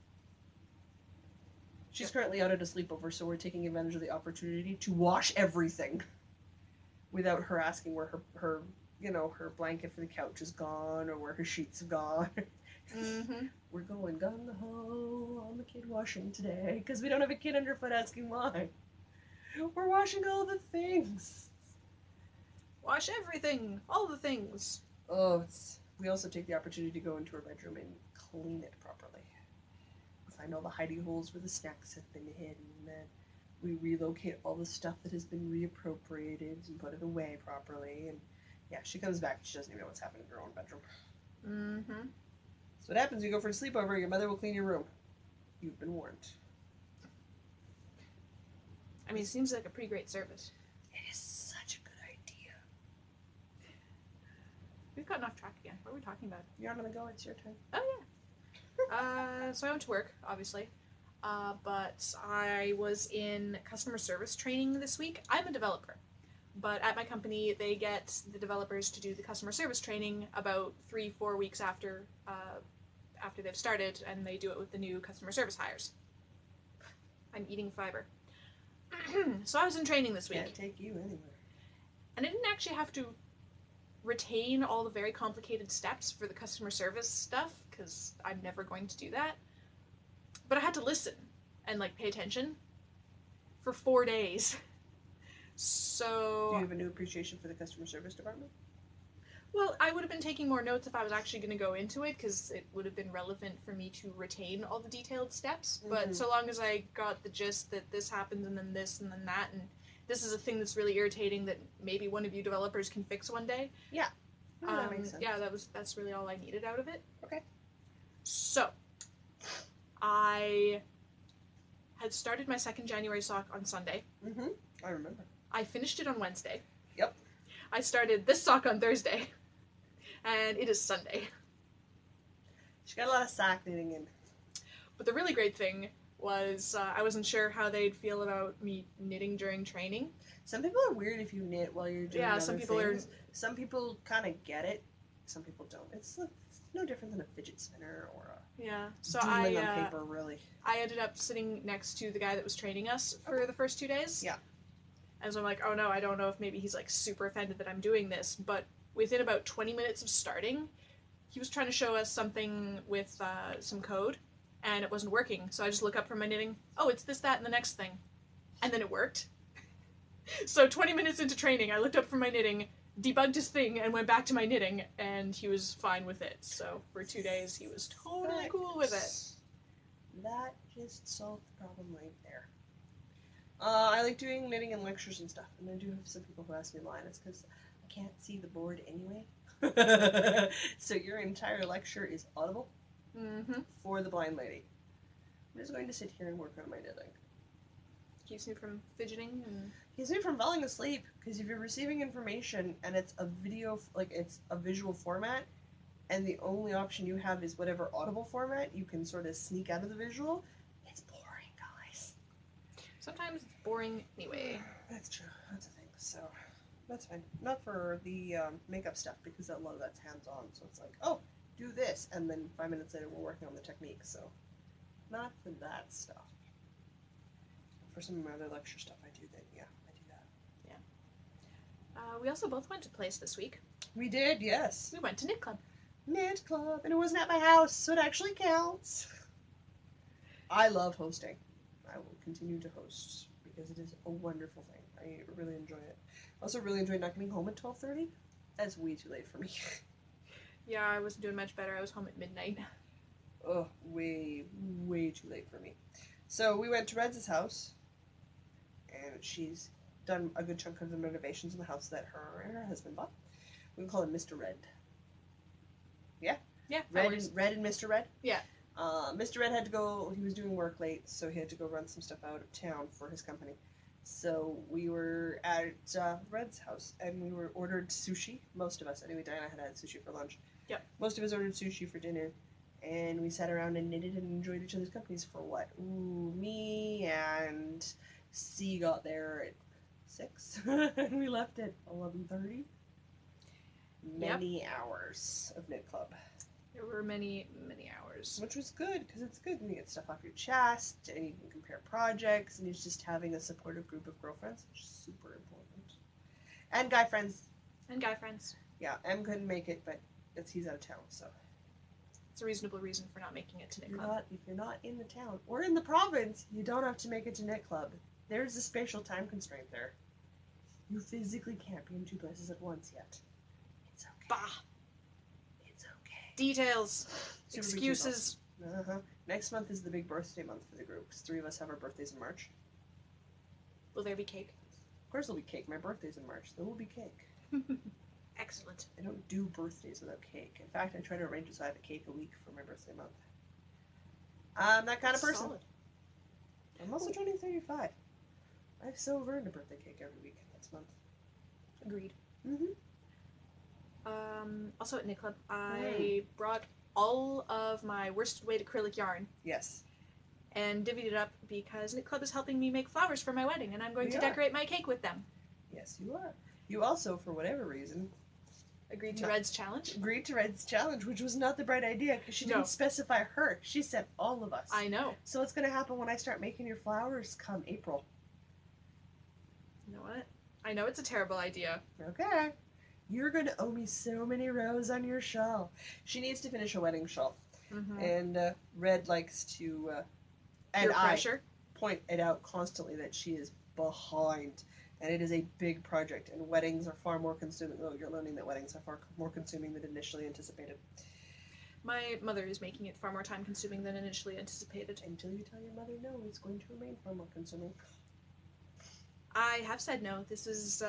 She's currently out at a sleepover, so we're taking advantage of the opportunity to wash everything without her asking where her blanket for the couch is gone or where her sheets have gone. Mm-hmm. We're going gung-ho on the kid washing today because we don't have a kid underfoot asking why. We're washing all the things. Wash everything. All the things. Oh, we also take the opportunity to go into her bedroom and clean it properly. Find all the hidey holes where the snacks have been hidden, and then we relocate all the stuff that has been reappropriated and put it away properly. And yeah, she comes back, she doesn't even know what's happening in her own bedroom. Mm-hmm. So what happens, you go for a sleepover, your mother will clean your room. You've been warned. I mean, it seems like a pretty great service. It is such a good idea. We've gotten off track again. What are we talking about? You're on the go, it's your turn. Oh, yeah. So I went to work, obviously. But I was in customer service training this week. I'm a developer. But at my company, they get the developers to do the customer service training about 3-4 weeks after they've started, and they do it with the new customer service hires. I'm eating fiber. So I was in training this week. Can't take you anywhere. And I didn't actually have to retain all the very complicated steps for the customer service stuff, because I'm never going to do that. But I had to listen and pay attention for 4 days. So... Do you have a new appreciation for the customer service department? Well, I would have been taking more notes if I was actually going to go into it, because it would have been relevant for me to retain all the detailed steps. Mm-hmm. But so long as I got the gist that this happens and then this and then that, and this is a thing that's really irritating that maybe one of you developers can fix one day. Yeah. No, that makes sense. Yeah, that's really all I needed out of it. Okay. So, I had started my second January sock on Sunday. Mm-hmm. I remember. I finished it on Wednesday. Yep. I started this sock on Thursday. And it is Sunday. She got a lot of sock knitting in. But the really great thing was I wasn't sure how they'd feel about me knitting during training. Some people are weird if you knit while you're doing other some people things. Some people kind of get it. Some people don't. It's no different than a fidget spinner or a So doodling on paper, really. I ended up sitting next to the guy that was training us for the first 2 days. Yeah. And so I'm like, oh no, I don't know if maybe he's super offended that I'm doing this. But within about 20 minutes of starting, he was trying to show us something with some code, and it wasn't working. So I just look up from my knitting, oh, it's this, that, and the next thing. And then it worked. So 20 minutes into training, I looked up from my knitting, debugged his thing, and went back to my knitting, and he was fine with it. So for 2 days, he was totally cool with it. That just solved the problem right there. I like doing knitting and lectures and stuff, and I do have some people who ask me why, and it's because I can't see the board anyway. So your entire lecture is audible for the blind lady. I'm just going to sit here and work on my knitting. Keeps me from fidgeting and Keeps me from falling asleep, because if you're receiving information and it's a video, like it's a visual format, and the only option you have is whatever audible format, you can sort of sneak out of the visual. It's boring, guys. sometimes it's boring anyway. That's true. That's a thing. So that's fine. Not for the makeup stuff, because a lot of that's hands-on. So it's like, oh, do this, and then 5 minutes later we're working on the technique. So not for that stuff. For some of my other lecture stuff, I do that. Yeah, I do that. We also both went to place this week. We did, yes. We went to Knit Club. Knit Club, and it wasn't at my house, so it actually counts. I love hosting. I will continue to host because it is a wonderful thing. I really enjoy it. I also really enjoy not getting home at 12:30. That's way too late for me. Yeah, I wasn't doing much better. I was home at midnight. Oh, way too late for me. So we went to Red's house, and she's done a good chunk of the renovations in the house that her and her husband bought. We can call him Mr. Red. Yeah. Red and Mr. Red? Yeah. Mr. Red had to go, he was doing work late, so he had to go run some stuff out of town for his company. So we were at Red's house, and we were ordered sushi. Most of us, anyway, Diana had sushi for lunch. Yep. Most of us ordered sushi for dinner, and we sat around and knitted and enjoyed each other's companies for what? Ooh, me and C got there at 6, and we left at 11:30. Many hours of knit club. There were many hours. Which was good, because it's good when you get stuff off your chest, and you can compare projects, and it's just having a supportive group of girlfriends, which is super important. And guy friends. Yeah, Em couldn't make it, but he's out of town, so. It's a reasonable reason for not making it to Knit Club. If you're not in the town, or in the province, you don't have to make it to knit club. There's a spatial time constraint there. You physically can't be in 2 places at once yet. It's okay. Bah! It's okay. Details. Super Excuses. Next month is the big birthday month for the group, because 3 of us have our birthdays in March. Will there be cake? Of course there'll be cake. My birthday's in March. There will be cake. Excellent. I don't do birthdays without cake. In fact, I try to arrange it so I have a cake a week for my birthday month. I'm that kind of person. Solid. I'm also turning 35. I've so earned a birthday cake every week next month. Agreed. Mm-hmm. Also at Knit Club, I brought all of my worsted weight acrylic yarn Yes. and divvied it up because Knit Club is helping me make flowers for my wedding, and I'm going We to are. decorate my cake with them. Yes, you are. You also, for whatever reason, Agreed to No. Red's challenge. agreed to Red's challenge, which was not the bright idea, because she No. didn't specify her. She said all of us. I know. So what's going to happen when I start making your flowers come April? You know what? I know it's a terrible idea. Okay. You're going to owe me so many rows on your shawl. She needs to finish a wedding shawl. Mm-hmm. And Red likes to, and Peer I pressure. point it out constantly that she is behind. And it is a big project, and weddings are far more consuming. Oh, you're learning that weddings are far more consuming than initially anticipated. My mother is making it far more time consuming than initially anticipated. Until you tell your mother no, it's going to remain far more consuming. I have said no. This is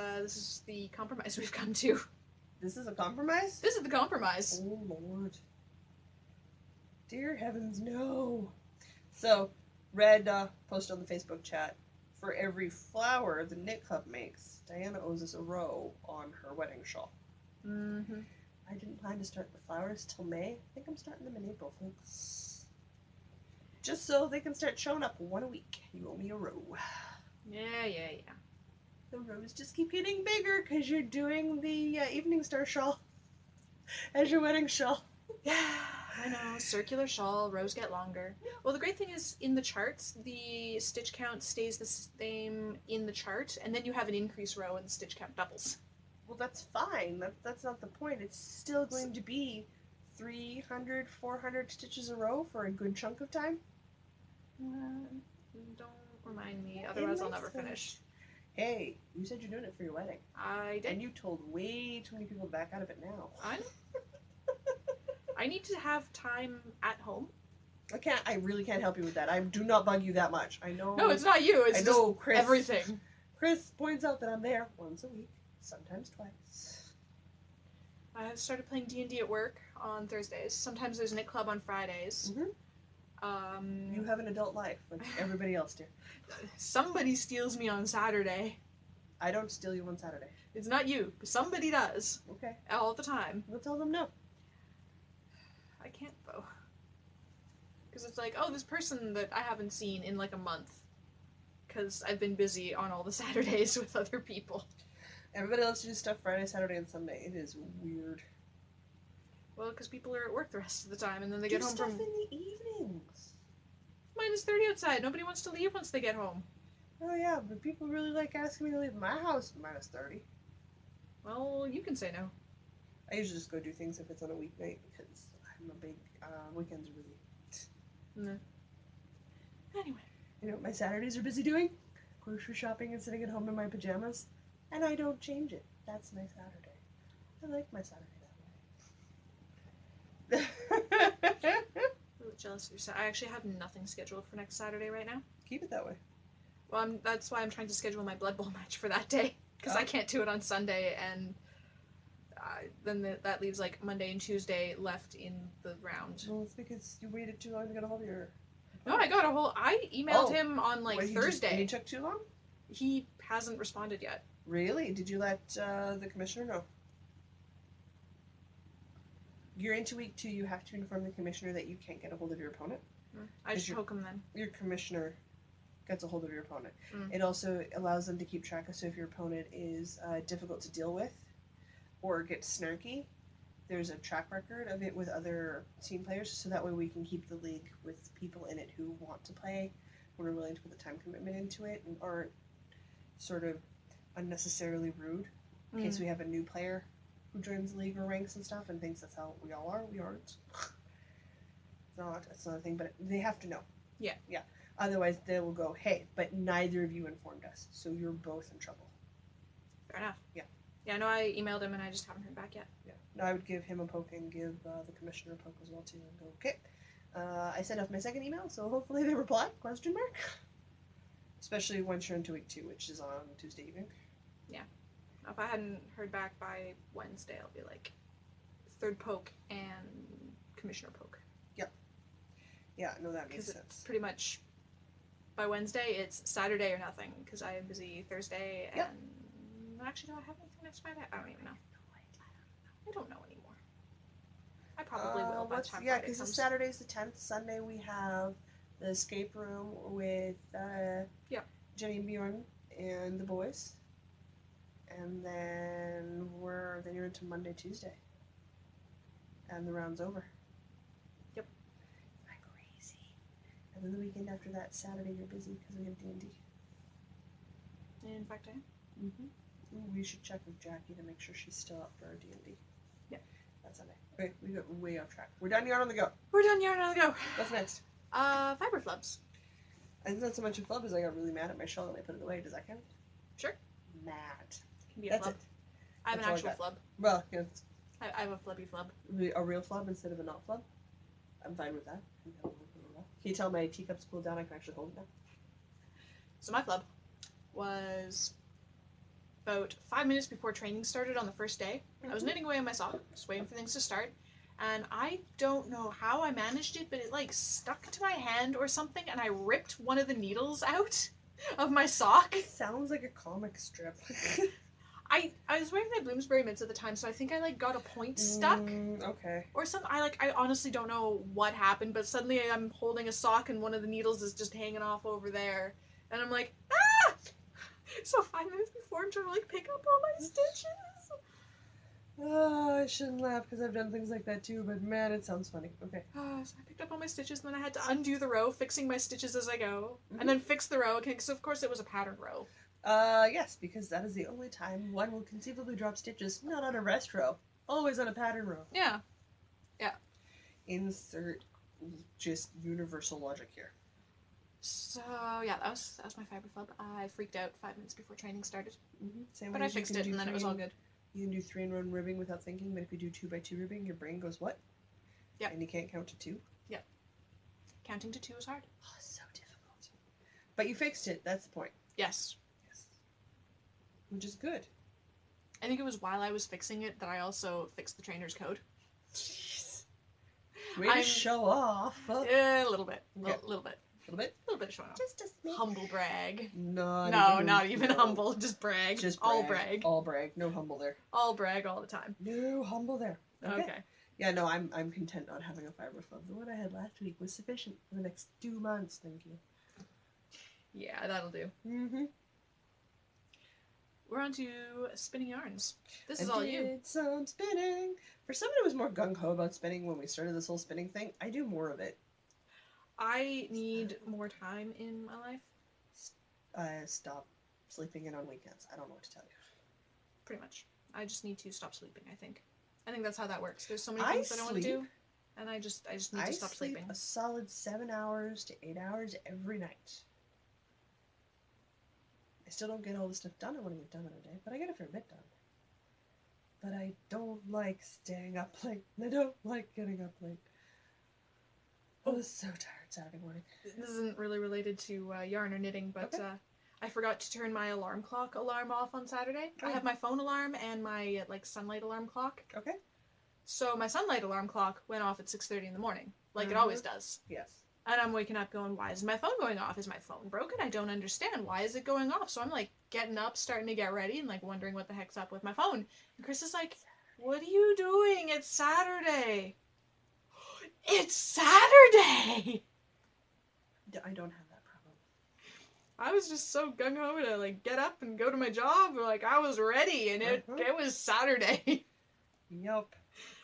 the compromise we've come to. This is a compromise? This is the compromise. Oh, Lord. Dear heavens, no. So, Red posted on the Facebook chat, for every flower the Knit Club makes, Diana owes us a row on her wedding shawl. Mm-hmm. I didn't plan to start the flowers till May. I think I'm starting them in April, folks. Just so they can start showing up 1 a week. You owe me a row. Yeah. The rows just keep getting bigger because you're doing the Evening Star shawl as your wedding shawl. Yeah, I know. Circular shawl, rows get longer. Well, the great thing is in the charts, the stitch count stays the same in the chart, and then you have an increased row and the stitch count doubles. Well, that's fine. That's not the point. It's still going to be 300, 400 stitches a row for a good chunk of time. Don't remind me, otherwise I'll never finish. Hey, you said you're doing it for your wedding. I did. And you told way too many people to back out of it now. I need to have time at home. I really can't help you with that. I do not bug you that much. I know. No, it's not you. It's just Chris. Everything. Chris points out that I'm there once a week, sometimes twice. I started playing D&D at work on Thursdays. Sometimes there's Knit Club on Fridays. Mm-hmm. You have an adult life, like everybody else do. Somebody steals me on Saturday. I don't steal you on Saturday. It's not you, but somebody does. Okay. All the time. We'll tell them no. I can't, though. Because it's like, oh, this person that I haven't seen in like a month. Because I've been busy on all the Saturdays with other people. Everybody else does stuff Friday, Saturday, and Sunday. It is weird. Well, because people are at work the rest of the time, and then they get home stuff from... in the evenings. -30 outside. Nobody wants to leave once they get home. Oh yeah, but people really like asking me to leave my house at -30. Well, you can say no. I usually just go do things if it's on a weeknight, because I'm a big... weekends are busy. No. Anyway. You know what my Saturdays are busy doing? Grocery shopping and sitting at home in my pajamas. And I don't change it. That's my Saturday. I like my Saturday that way. A little jealous of your I actually have nothing scheduled for next Saturday right now. Keep it that way. Well, that's why I'm trying to schedule my Blood Bowl match for that day. Because I can't do it on Sunday, and then that leaves like Monday and Tuesday left in the round. Well, it's because you waited too long to get a hold of your... No, I emailed him on like Thursday. He took too long? He hasn't responded yet. Really? Did you let the commissioner know? You're into week 2, you have to inform the commissioner that you can't get a hold of your opponent. I just poke him then. Your commissioner gets a hold of your opponent. Mm. It also allows them to keep track of, so if your opponent is difficult to deal with or gets snarky, there's a track record of it with other team players, so that way we can keep the league with people in it who want to play, who are willing to put the time commitment into it, and aren't sort of unnecessarily rude in case we have a new player who joins the league or ranks and stuff and thinks that's how we all are. We aren't. It's not a thing, but they have to know. Yeah. Yeah. Otherwise, they will go, hey, but neither of you informed us, so you're both in trouble. Fair enough. Yeah. Yeah, no, I emailed him and I just haven't heard back yet. Yeah. No, I would give him a poke and give the commissioner a poke as well, too, and go, okay. I sent off my second email, so hopefully they reply, ? Especially once you're into week 2, which is on Tuesday evening. Yeah. If I hadn't heard back by Wednesday, I'll be like, third poke and commissioner poke. Yep. Yeah, no, that makes sense. It's pretty much, by Wednesday, it's Saturday or nothing, because I am busy Thursday, and actually, do I have anything next Friday? I don't even know. I don't know anymore. I probably will by the time Friday because comes. Saturday's the 10th. Sunday we have the escape room with Jenny and Bjorn and the boys. And then you're into Monday, Tuesday. And the round's over. Yep. Isn't that crazy? And then the weekend after that, Saturday, you're busy because we have D&D. In fact, I am. Mm-hmm. We should check with Jackie to make sure she's still up for our D&D. Yeah. That's Sunday. Okay, we got way off track. We're done Yarn on the Go. We're done Yarn on the Go. What's next? Fiber flubs. It's not so much a flub as I got really mad at my shawl and I put it away. Does that count? Sure. Mad. Can be a That's flub. it. I have an actual flub. Well, yeah, I have a flubby flub. a real flub instead of a not flub. I'm fine with that. Can you tell my teacups cooled down? I can actually hold it now. So my flub was about 5 minutes before training started on the first day. I was knitting away on my sock, just waiting for things to start. And I don't know how I managed it, but it like stuck to my hand or something, and I ripped one of the needles out of my sock. It sounds like a comic strip. I was wearing my Bloomsbury mitts at the time, so I think I like got a point stuck. Okay. Or something. I honestly don't know what happened, but suddenly I'm holding a sock and one of the needles is just hanging off over there. And I'm like, ah! So 5 minutes before I'm trying to like pick up all my stitches. Oh, I shouldn't laugh because I've done things like that too, but man, it sounds funny. Okay. So I picked up all my stitches, and then I had to undo the row, fixing my stitches as I go, and then fix the row again, because of course it was a pattern row. Yes, because that is the only time one will conceivably drop stitches, not on a rest row, always on a pattern row. Yeah. Yeah. Insert just universal logic here. So yeah, that was my fiber flub. I freaked out 5 minutes before training started, Same but way I as you fixed can it, do and then it was all good. You can do 3-in-1 ribbing without thinking, but if you do 2x2 ribbing, your brain goes, what? Yep. And you can't count to 2. Yep. Counting to 2 is hard. Oh, so difficult. But you fixed it. That's the point. Yes. Yes. Which is good. I think it was while I was fixing it that I also fixed the trainer's code. Jeez. Way to show off. Yeah, a little bit. Okay. A little bit. A little bit? A little bit of showing off. Just a smidge. Humble brag. Not even humble. Just brag. Just all brag. All brag. No humble there. All brag all the time. No humble there. Okay. Yeah, no, I'm content not having a fiber flub. The one I had last week was sufficient for the next 2 months, thank you. Yeah, that'll do. Mm-hmm. We're on to spinning yarns. This is all you. Did some spinning. For someone who was more gung-ho about spinning when we started this whole spinning thing, I do more of it. I need more time in my life. Stop sleeping in on weekends. I don't know what to tell you. Pretty much. I just need to stop sleeping, I think. I think that's how that works. There's so many things that I want to do, and I just need to stop sleeping. A solid 7 hours to 8 hours every night. I still don't get all the stuff done I want to get done in a day, but I get a fair bit done. But I don't like staying up late. I don't like getting up late. I was so tired Saturday morning. This isn't really related to yarn or knitting, but Okay. I forgot to turn my alarm clock alarm off on Saturday. Oh. I have my phone alarm and my sunlight alarm clock. Okay. So my sunlight alarm clock went off at 6:30 in the morning, like it always does. Yes. And I'm waking up going, why is my phone going off? Is my phone broken? I don't understand. Why is it going off? So I'm getting up, starting to get ready, and wondering what the heck's up with my phone. And Chris is like, what are you doing? It's Saturday. It's Saturday! I don't have that problem. I was just so gung-ho to get up and go to my job. I was ready, and it was Saturday. Yup.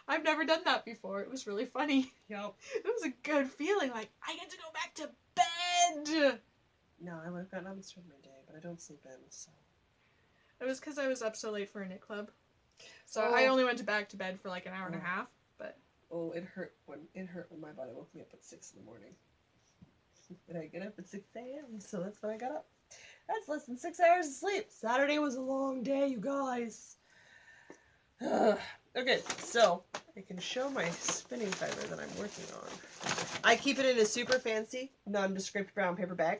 I've never done that before. It was really funny. Yup. It was a good feeling. I get to go back to bed. No, I would have gotten up and started my day, but I don't sleep in, so. It was because I was up so late for a knit club. So I only went back to bed for an hour and a half. But oh, it hurt when my body woke me up at 6 in the morning. And I get up at 6 a.m., so that's when I got up. That's less than 6 hours of sleep. Saturday was a long day, you guys. Okay, so I can show my spinning fiber that I'm working on. I keep it in a super fancy, nondescript brown paper bag.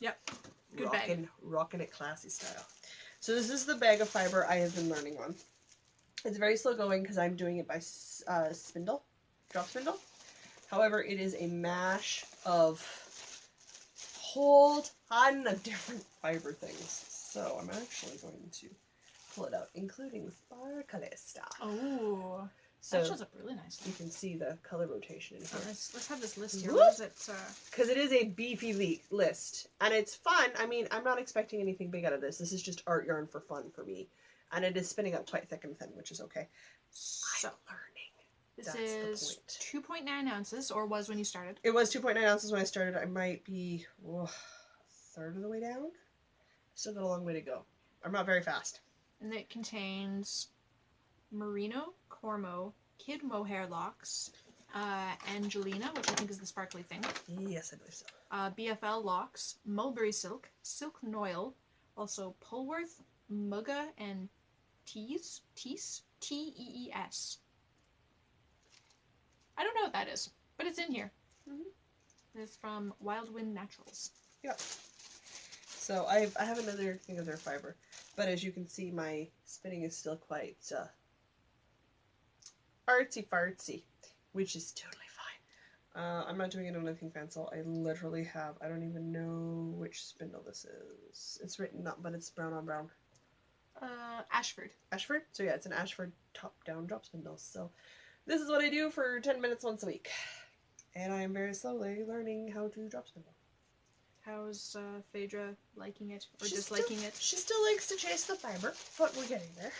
Yep, good bag. Rocking it classy style. So this is the bag of fiber I have been learning on. It's very slow going because I'm doing it by spindle, drop spindle. However, it is a mash of whole ton of different fiber things. So I'm actually going to pull it out, including the sparkly stuff. Oh, so that shows up really nicely. You can see the color rotation in here. Let's have this list here. Whoop! What is it? Because it is a beefy list. And it's fun. I mean, I'm not expecting anything big out of this. This is just art yarn for fun for me. And it is spinning up quite thick and thin, which is okay. So, I'm learning. this That's is 2.9 ounces, or was when you started. It was 2.9 ounces when I started. I might be a third of the way down. Still got a long way to go. I'm not very fast. And it contains merino, cormo, kid mohair locks, Angelina, which I think is the sparkly thing. Yes, I believe so. BFL locks, mulberry silk, silk noil, also Polworth, Mugga, and Tees, T-E-E-S. I don't know what that is, but it's in here. It's from Wild Wind Naturals. Yep. So I have another thing of their fiber, but as you can see, my spinning is still quite artsy-fartsy, which is totally fine. I'm not doing it on anything fancy. I literally have, I don't even know which spindle this is. It's written up, but it's brown on brown. Ashford. Ashford? So yeah, it's an Ashford top-down drop spindle. So this is what I do for 10 minutes once a week. And I am very slowly learning how to drop spindle. How's Phaedra liking it, or She's disliking it? She still likes to chase the fiber, but we're getting there.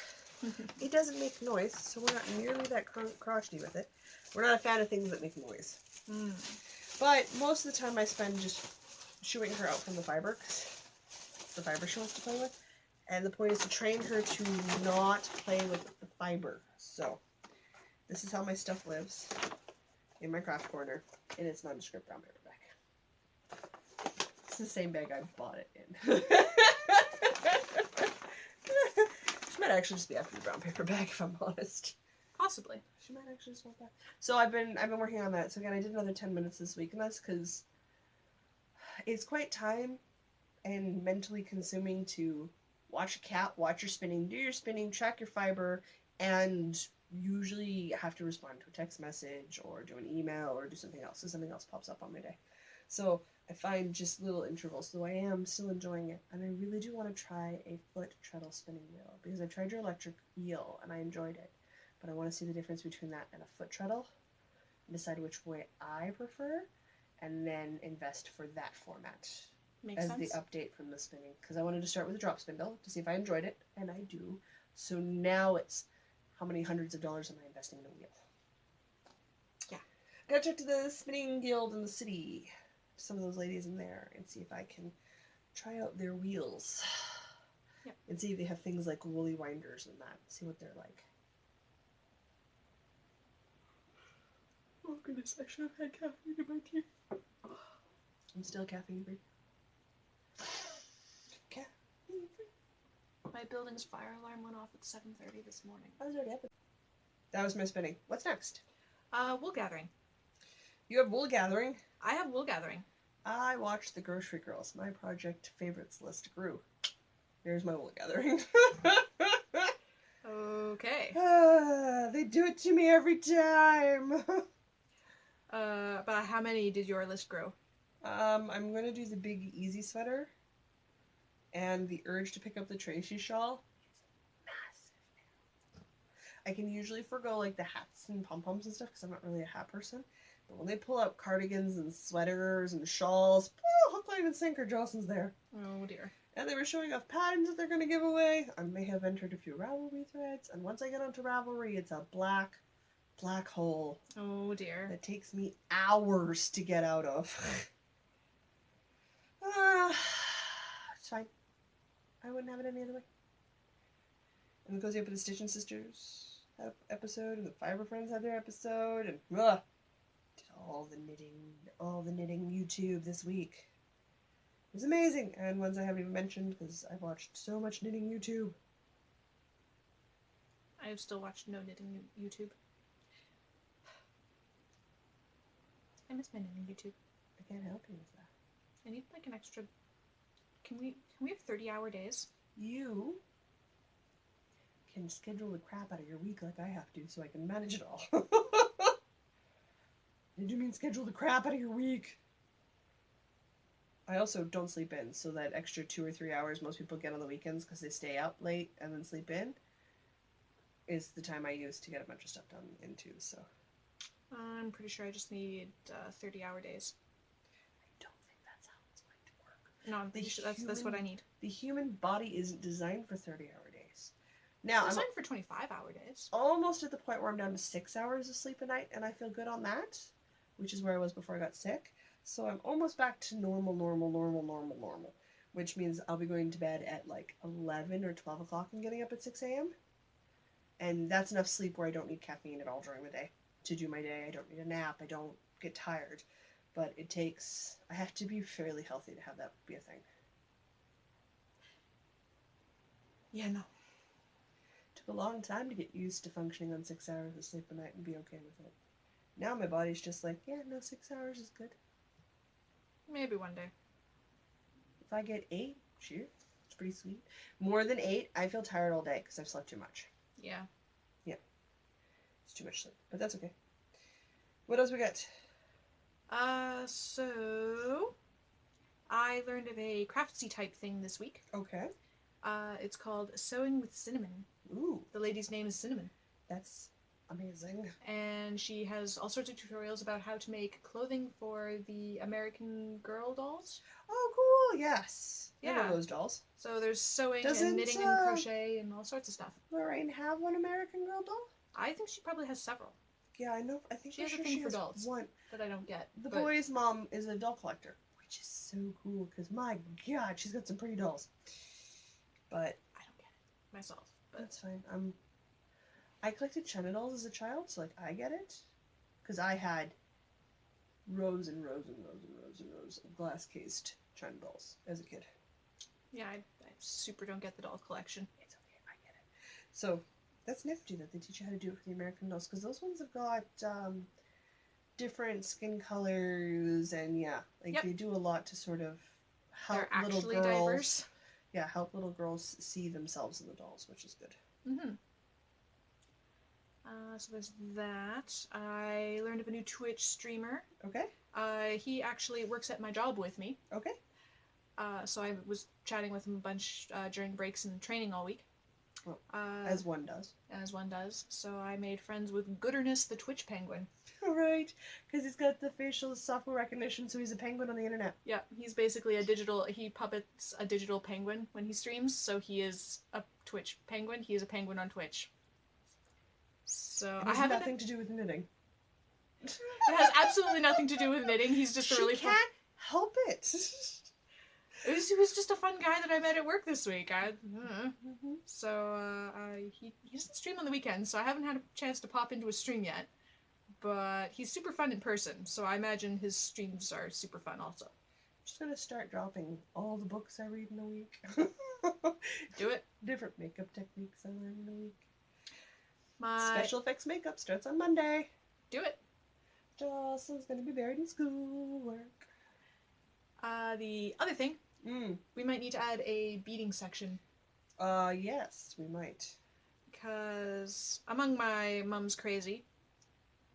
It doesn't make noise, so we're not nearly that crotchety with it. We're not a fan of things that make noise. But most of the time I spend just shooing her out from the fiber, because it's the fiber she wants to play with. And the point is to train her to not play with the fiber. So, this is how my stuff lives in my craft corner in its nondescript brown paper bag. the same bag I bought it in. She might actually just be after the brown paper bag, if I'm honest. Possibly. She might actually just want that. So I've been working on that. So again, I did another 10 minutes this week, and that's because it's quite time and mentally consuming to watch a cat, watch your spinning, do your spinning, track your fiber, and usually have to respond to a text message or do an email or do something else, so something else pops up on my day. So I find just little intervals, though I am still enjoying it, and I really do want to try a foot treadle spinning wheel, because I tried your electric eel and I enjoyed it, but I want to see the difference between that and a foot treadle, and decide which way I prefer, and then invest for that format. Makes as sense. the update from the spinning, because I wanted to start with a drop spindle to see if I enjoyed it, and I do. So now it's how many hundreds of dollars am I investing in a wheel? Yeah. Gotta check to the spinning guild in the city, some of those ladies in there, and see if I can try out their wheels. Yep. And see if they have things like woolly winders and that. See what they're like. Oh goodness, I should have had caffeine in my tea. I'm still caffeine free. My building's fire alarm went off at 7:30 this morning. I was already up. That was my spinning. What's next? Wool gathering. You have wool gathering. I have wool gathering. I watched the Grocery Girls. My project favorites list grew. Here's my wool gathering. Okay. They do it to me every time. But how many did your list grow? I'm gonna do the big easy sweater. And the urge to pick up the Tracy shawl is massive. I can usually forgo like the hats and pom-poms and stuff because I'm not really a hat person. But when they pull out cardigans and sweaters and shawls, hook, line, and sinker, Johnson's there. Oh dear. And they were showing off patterns that they're going to give away. I may have entered a few Ravelry threads. And once I get onto Ravelry, it's a black hole. Oh dear. That takes me hours to get out of. It's fine. I wouldn't have it any other way. And it goes up with the Stitch and Sisters episode, and the Fiber Friends had their episode, and did all the knitting YouTube this week. It was amazing, and ones I haven't even mentioned because I've watched so much knitting YouTube. I have still watched no knitting YouTube. I miss my knitting YouTube. I can't help you with that. I need like an extra. Can we have 30-hour days? You can schedule the crap out of your week like I have to, so I can manage it all. Did you mean schedule the crap out of your week? I also don't sleep in, so that extra 2 or 3 hours most people get on the weekends because they stay out late and then sleep in is the time I use to get a bunch of stuff done in too, so. I'm pretty sure I just need 30-hour days. I don't think that's how it's going to work. No, I'm pretty sure that's what I need. The human body isn't designed for 30-hour days. Now, It's designed for 25-hour days. Almost at the point where I'm down to 6 hours of sleep a night, and I feel good on that, which is where I was before I got sick. So I'm almost back to normal, which means I'll be going to bed at like 11 or 12 o'clock and getting up at 6 a.m. And that's enough sleep where I don't need caffeine at all during the day to do my day. I don't need a nap. I don't get tired. But I have to be fairly healthy to have that be a thing. Yeah, no. Took a long time to get used to functioning on 6 hours of sleep a night and be okay with it. Now my body's just like, yeah, no, 6 hours is good. Maybe one day. If I get 8, sure, it's pretty sweet. More than 8, I feel tired all day because I've slept too much. Yeah. Yeah. It's too much sleep, but that's okay. What else we got? So I learned of a craftsy type thing this week. Okay. It's called Sewing with Cinnamon. Ooh. The lady's name is Cinnamon. That's amazing. And she has all sorts of tutorials about how to make clothing for the American Girl dolls. Oh, cool. Yes. I know those dolls. So there's sewing and knitting and crochet and all sorts of stuff. Lorraine have one American Girl doll? I think she probably has several. Yeah, I know. I think she has a thing for dolls one that I don't get. The boy's mom is a doll collector, which is so cool because my God, she's got some pretty dolls. But I don't get it myself. But that's fine. I collected China dolls as a child, so like I get it, because I had rows and rows and rows and rows and rows of glass cased China dolls as a kid. Yeah, I super don't get the doll collection. It's okay, I get it. So that's nifty that they teach you how to do it for the American dolls, because those ones have got different skin colors, and they do a lot to sort of help They're little actually girls. diverse. Yeah, help little girls see themselves in the dolls, which is good. Mm-hmm. So there's that. I learned of a new Twitch streamer. Okay. He actually works at my job with me. Okay. So I was chatting with him a bunch during breaks and training all week. Well, as one does. As one does. So I made friends with Gooderness the Twitch Penguin. Right, because he's got the facial software recognition, so he's a penguin on the internet. Yeah, he's basically he puppets a digital penguin when he streams, so he is a Twitch penguin. He is a penguin on Twitch. So I have nothing to do with knitting. It has absolutely nothing to do with knitting. He's just a really fun... can't help it. He was just a fun guy that I met at work this week. So he doesn't stream on the weekends, so I haven't had a chance to pop into a stream yet. But he's super fun in person, so I imagine his streams are super fun also. I'm just gonna start dropping all the books I read in a week. Do it. Different makeup techniques I learn in a week. My special effects makeup starts on Monday. Do it. Dawson's gonna be buried in schoolwork. The other thing, we might need to add a beading section. Yes, we might. Because among my mum's crazy,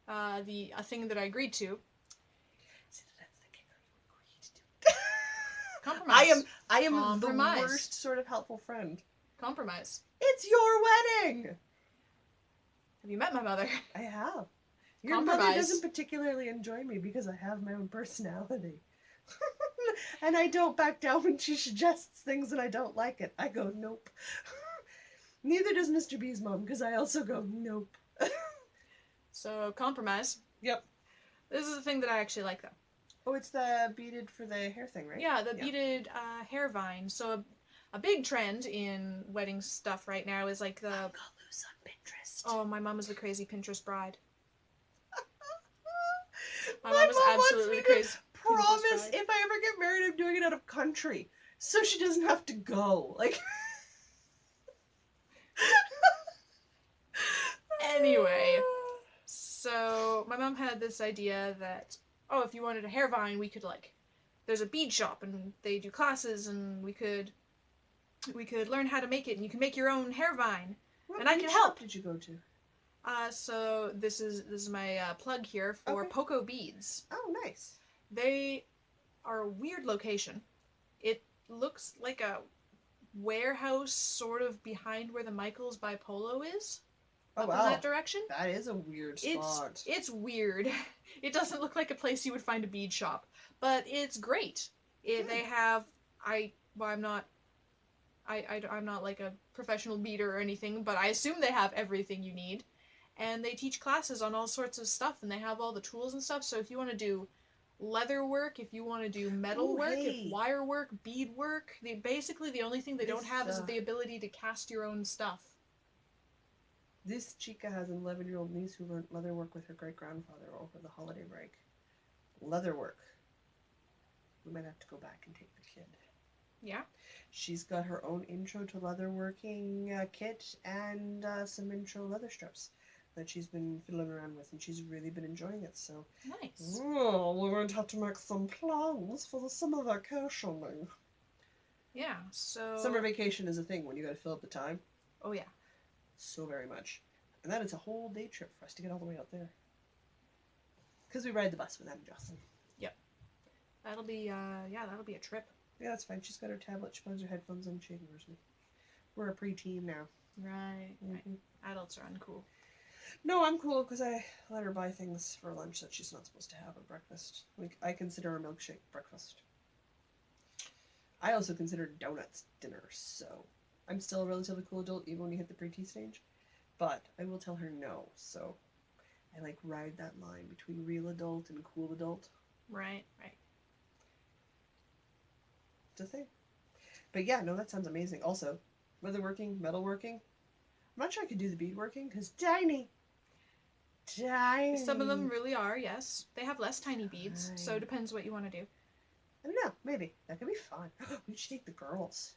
a thing that I agreed to. See, that's the kicker. You agreed to it. Compromise. I am Compromise. the worst sort of helpful friend. Compromise. It's your wedding. Have you met my mother? I have. Your mother doesn't particularly enjoy me because I have my own personality. And I don't back down when she suggests things and I don't like it. I go, nope. Neither does Mr. B's mom, because I also go, nope. So, compromise. Yep. This is the thing that I actually like, though. Oh, it's the beaded for the hair thing, right? Yeah, the beaded hair vine. So, a big trend in wedding stuff right now is like the... I'm gonna lose on Pinterest. Oh, my mom is the crazy Pinterest bride. My mom is absolutely wants me crazy. To promise if I ever get married, I'm doing it out of country, so she doesn't have to go. Like. Anyway, so my mom had this idea that, oh, if you wanted a hair vine, we could there's a bead shop and they do classes and we could learn how to make it and you can make your own hair vine. What I can help. Did you go to? So this is my plug here for Poco Beads. Oh, nice. They are a weird location. It looks like a warehouse sort of behind where the Michaels by Polo is. Oh, up wow. in that direction. That is a weird spot. It's weird. It doesn't look like a place you would find a bead shop, but it's great. They have I'm not like a professional beader or anything, but I assume they have everything you need. And they teach classes on all sorts of stuff, and they have all the tools and stuff. So if you want to do leather work, if you want to do metal work, if wire work, bead work, basically the only thing they don't have is the ability to cast your own stuff. This chica has an 11-year-old niece who learned leather work with her great-grandfather over the holiday break. Leather work. We might have to go back and take the kid. Yeah? She's got her own intro to leatherworking kit and some intro leather strips that she's been fiddling around with, and she's really been enjoying it, so... Nice. Oh, we're going to have to make some plans for the summer vacation. Yeah, so... Summer vacation is a thing when you gotta fill up the time. Oh, yeah. So very much. And that is a whole day trip for us to get all the way out there. Because we ride the bus with Aunt Jocelyn. Yep. That'll be a trip. Yeah, that's fine. She's got her tablet, she puts her headphones on, she ignores me. We're a preteen now. Right. Adults are uncool. No, I'm cool because I let her buy things for lunch that she's not supposed to have at breakfast. Like, I consider a milkshake breakfast. I also consider donuts dinner, so I'm still a relatively cool adult even when you hit the preteen stage. But I will tell her no, so I ride that line between real adult and cool adult. Right. It's a thing. But yeah, no, that sounds amazing. Also, leatherworking, metalworking. I'm not sure I could do the beadworking because tiny. Some of them really are, yes. They have less tiny beads, so it depends what you want to do. I don't know. Maybe that could be fun. We should take the girls.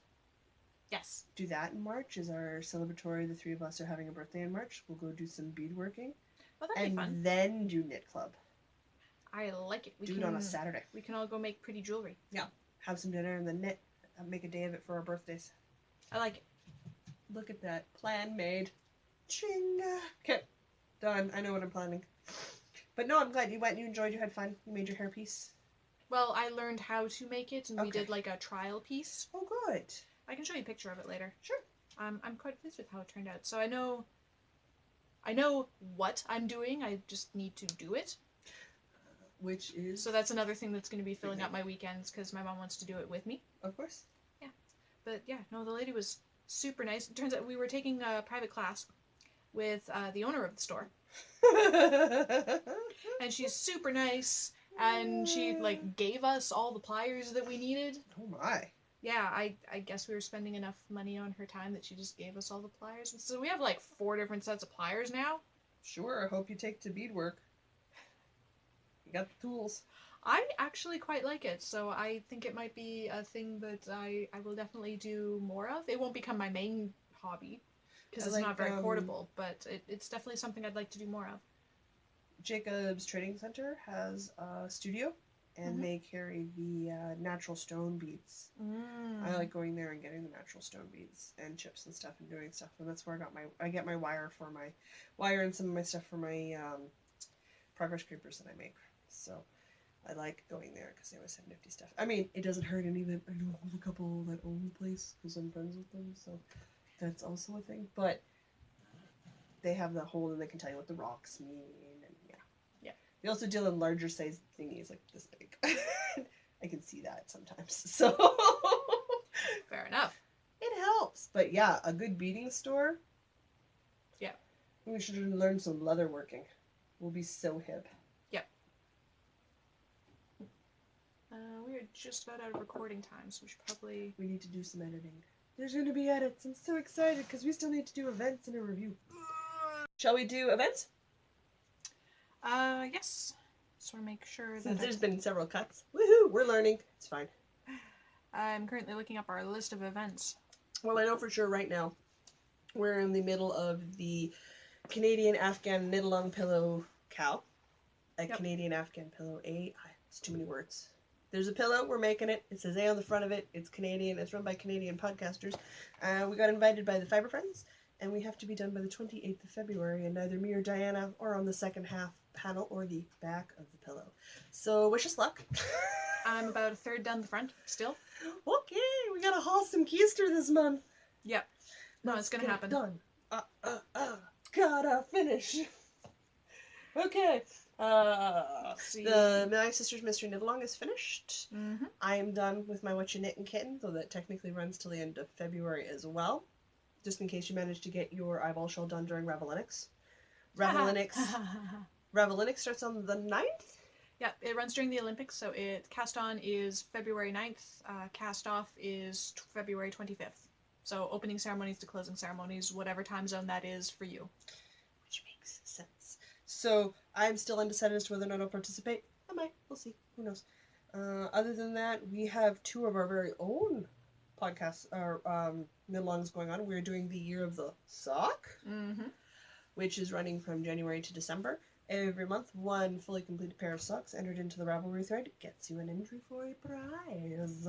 Yes. Do that in March as our celebratory. The three of us are having a birthday in March. We'll go do some beadworking. Well, that'd be fun. And then do knit club. I like it. Do it on a Saturday. We can all go make pretty jewelry. Yeah. Have some dinner and then knit. Make a day of it for our birthdays. I like it. Look at that. Plan made. Ching. Okay. Done. I know what I'm planning. But no, I'm glad you went, you enjoyed, you had fun. You made your hairpiece. Well, I learned how to make it, and we Okay. did like a trial piece. Oh, good. I can show you a picture of it later. Sure. I'm quite pleased with how it turned out. So I know what I'm doing. I just need to do it. Which is? So that's another thing that's going to be filling up my weekends because my mom wants to do it with me. Of course. Yeah. But yeah, no, the lady was super nice. It turns out we were taking a private class with the owner of the store. And she's super nice. And she like gave us all the pliers that we needed. Oh my. Yeah, I guess we were spending enough money on her time that she just gave us all the pliers. And so we have like 4 different sets of pliers now. Sure, I hope you take to beadwork. You got the tools. I actually quite like it, so I think it might be a thing that I will definitely do more of. It won't become my main hobby, because it's not very portable, but it's definitely something I'd like to do more of. Jacob's Trading Center has a studio, and they carry the natural stone beads. I like going there and getting the natural stone beads and chips and stuff and doing stuff, and that's where I get my wire for my wire and some of my stuff for my progress creepers that I make. So I like going there because they always have nifty stuff. I mean, it doesn't hurt any that I know of a couple that own the place because I'm friends with them, so that's also a thing. But they have the whole, and they can tell you what the rocks mean, and yeah. They also deal in larger size thingies like this big. I can see that sometimes, so fair enough. It helps, but yeah, a good beading store. Yeah, we should learn some leather working. We'll be so hip. Yep. We are just about out of recording time, so we need to do some editing. There's going to be edits. I'm so excited because we still need to do events and a review. Shall we do events? Yes. Just want to make sure Since that there's been several cuts. Woohoo! We're learning. It's fine. I'm currently looking up our list of events. Well, I know for sure right now we're in the middle of the Canadian Afghan knit-along pillow cow. Canadian Afghan pillow. It's too many words. There's a pillow. We're making it. It says A on the front of it. It's Canadian. It's run by Canadian podcasters. We got invited by the Fiber Friends, and we have to be done by the 28th of February, and neither me or Diana are on the second half panel or the back of the pillow. So wish us luck. I'm about a third down the front still. Okay, we gotta haul some keister this month. Yep. No, it's gonna happen. Done. Gotta finish. Okay. The My Sister's Mystery Knit-Along is finished. I am done with my What You Knit and Kitten, though that technically runs till the end of February as well. Just in case you managed to get your eyeball shawl done during Ravelinics. Ravelinics starts on the 9th? Yeah, it runs during the Olympics, so cast on is February 9th, cast off is February 25th. So opening ceremonies to closing ceremonies, whatever time zone that is for you. Which makes sense. So I'm still undecided as to whether or not I'll participate. I might. We'll see. Who knows? Other than that, we have 2 of our very own podcasts, knit-alongs going on. We're doing the Year of the Sock, which is running from January to December. Every month, 1 fully completed pair of socks entered into the Ravelry thread gets you an entry for a prize.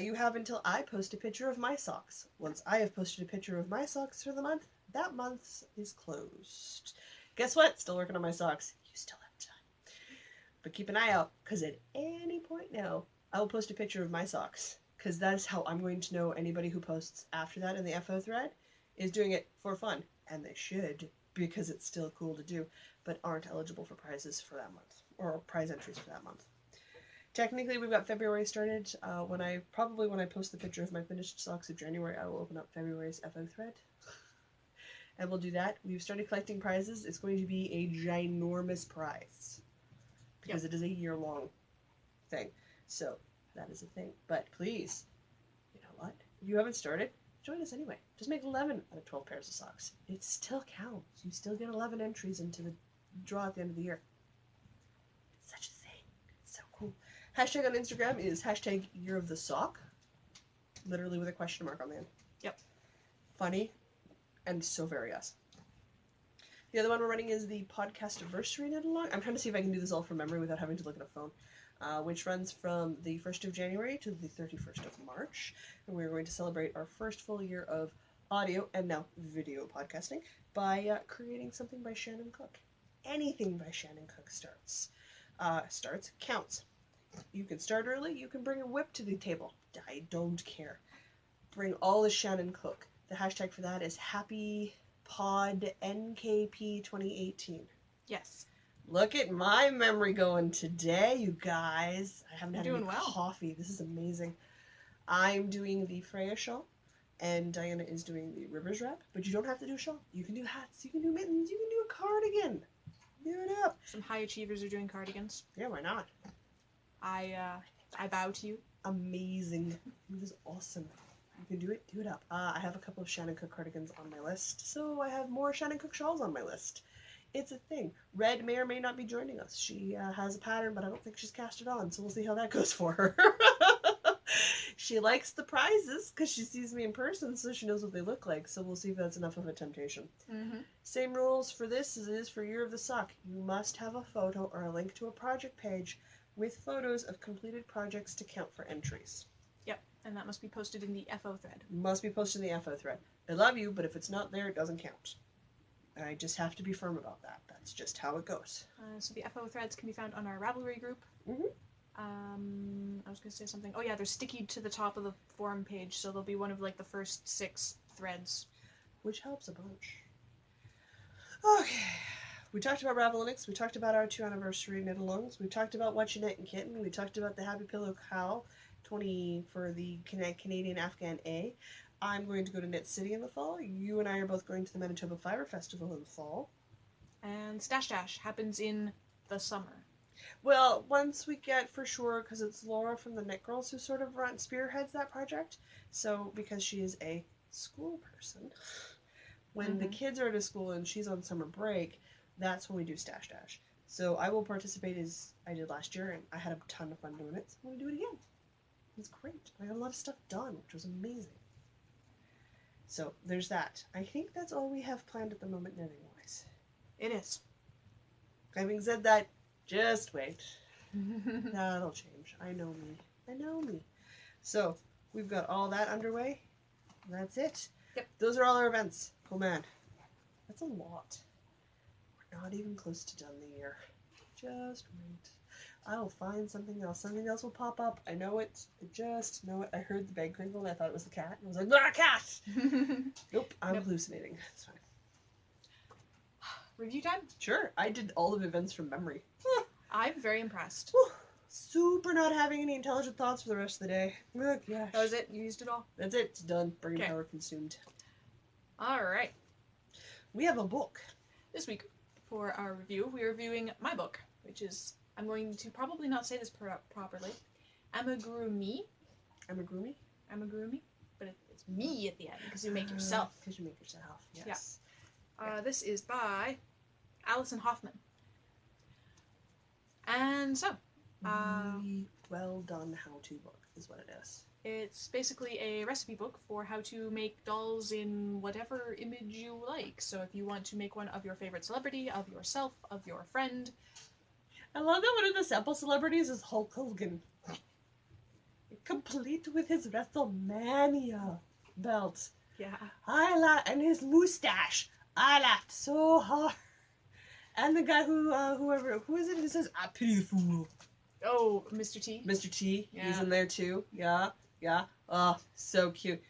You have until I post a picture of my socks. Once I have posted a picture of my socks for the month, that month is closed. Guess what? Still working on my socks. You still have time. But keep an eye out, because at any point now, I will post a picture of my socks. Because that's how I'm going to know anybody who posts after that in the FO thread is doing it for fun. And they should, because it's still cool to do, but aren't eligible for prizes for that month, or prize entries for that month. Technically, we've got February started. When I post the picture of my finished socks of January, I will open up February's FO thread. And we'll do that. We've started collecting prizes. It's going to be a ginormous prize. Because it is a year-long thing. So, that is a thing. But please, you know what? If you haven't started, join us anyway. Just make 11 out of 12 pairs of socks. It still counts. You still get 11 entries into the draw at the end of the year. It's such a thing. It's so cool. Hashtag on Instagram is hashtag Year of the Sock. Literally with a question mark on the end. Yep. Funny and so very us. The other one we're running is the podcast anniversary knit along. I'm trying to see if I can do this all from memory without having to look at a phone. Which runs from the 1st of January to the 31st of March. And we're going to celebrate our first full year of audio and now video podcasting by creating something by Shannon Cook. Anything by Shannon Cook counts. You can start early, you can bring a whip to the table. I don't care. Bring all the Shannon Cook. The hashtag for that is Happy Pod NKP 2018. Yes. Look at my memory going today, you guys. I haven't had any coffee. This is amazing. I'm doing the Freya shawl, and Diana is doing the Rivers wrap. But you don't have to do a shawl. You can do hats. You can do mittens. You can do a cardigan. Do it up. Some high achievers are doing cardigans. Yeah, why not? I bow to you. Amazing. This is awesome. You can do it. Do it up. I have a couple of Shannon Cook cardigans on my list, so I have more Shannon Cook shawls on my list. It's a thing. Red may or may not be joining us. She has a pattern, but I don't think she's cast it on, so we'll see how that goes for her. She likes the prizes because she sees me in person, so she knows what they look like, so we'll see if that's enough of a temptation. Mm-hmm. Same rules for this as it is for Year of the Sock. You must have a photo or a link to a project page with photos of completed projects to count for entries. Yep, and that must be posted in the FO thread. Must be posted in the FO thread. I love you, but if it's not there, it doesn't count. I just have to be firm about that. That's just how it goes. So the FO threads can be found on our Ravelry group. Mm-hmm. I was going to say something. Oh yeah, they're sticky to the top of the forum page, so they'll be one of like the first 6 threads. Which helps a bunch. Okay. We talked about Ravelinics. We talked about our 2 anniversary knit-alongs. We talked about What You Knit and Kitten. We talked about the Happy Pillow Cow 20 for the Canadian Afghan A. I'm going to go to Knit City in the fall. You and I are both going to the Manitoba Fiber Festival in the fall. And Stash Dash happens in the summer. Well, once we get for sure, because it's Laura from the Knit Girls who sort of spearheads that project. So, because she is a school person, when the kids are out of school and she's on summer break, that's when we do Stash Dash. So I will participate as I did last year, and I had a ton of fun doing it, so I'm going to do it again. It's great. I got a lot of stuff done, which was amazing. So there's that. I think that's all we have planned at the moment knitting-wise. It is. Having said that, just wait. That'll change. I know me. I know me. So we've got all that underway. That's it. Yep. Those are all our events. Oh man, that's a lot. We're not even close to done the year. Just wait. I'll find something else. Something else will pop up. I know it. I just know it. I heard the bag crinkle and I thought it was the cat. And I was like, not a cat! Nope, I'm hallucinating. It's fine. Review time? Sure. I did all of events from memory. I'm very impressed. Super not having any intelligent thoughts for the rest of the day. Oh, gosh. That was it? You used it all? That's it. It's done. Brain power consumed. Alright. We have a book. This week, for our review, we are reviewing my book, which is, I'm going to probably not say this properly, Amigurumi. Amigurumi? Amigurumi. But it's me at the end, because you make yourself. Because you make yourself, yes. Yeah. This is by Alison Hoffman. And so, really well done how-to book is what it is. It's basically a recipe book for how to make dolls in whatever image you like. So if you want to make one of your favorite celebrity, of yourself, of your friend. I love that one of the sample celebrities is Hulk Hogan. Complete with his WrestleMania belt. Yeah. And his mustache. I laughed so hard. And the guy who is it who says, I pity the fool? Oh, Mr. T. Mr. T, yeah. He's in there too. Yeah. Oh, so cute.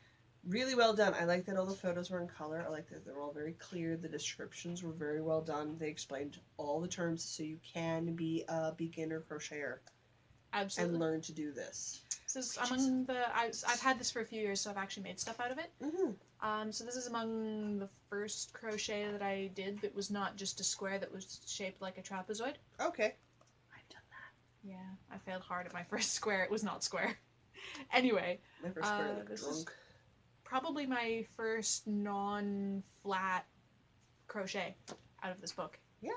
Really well done. I like that all the photos were in color. I like that they were all very clear. The descriptions were very well done. They explained all the terms so you can be a beginner crocheter. Absolutely. And learn to do this. This is among the... I've had this for a few years, so I've actually made stuff out of it. Mm-hmm. So this is among the first crochet that I did that was not just a square that was shaped like a trapezoid. Okay. I've done that. Yeah, I failed hard at my first square. It was not square. Anyway. My first square looked this drunk. is probably my first non-flat crochet out of this book. Yeah.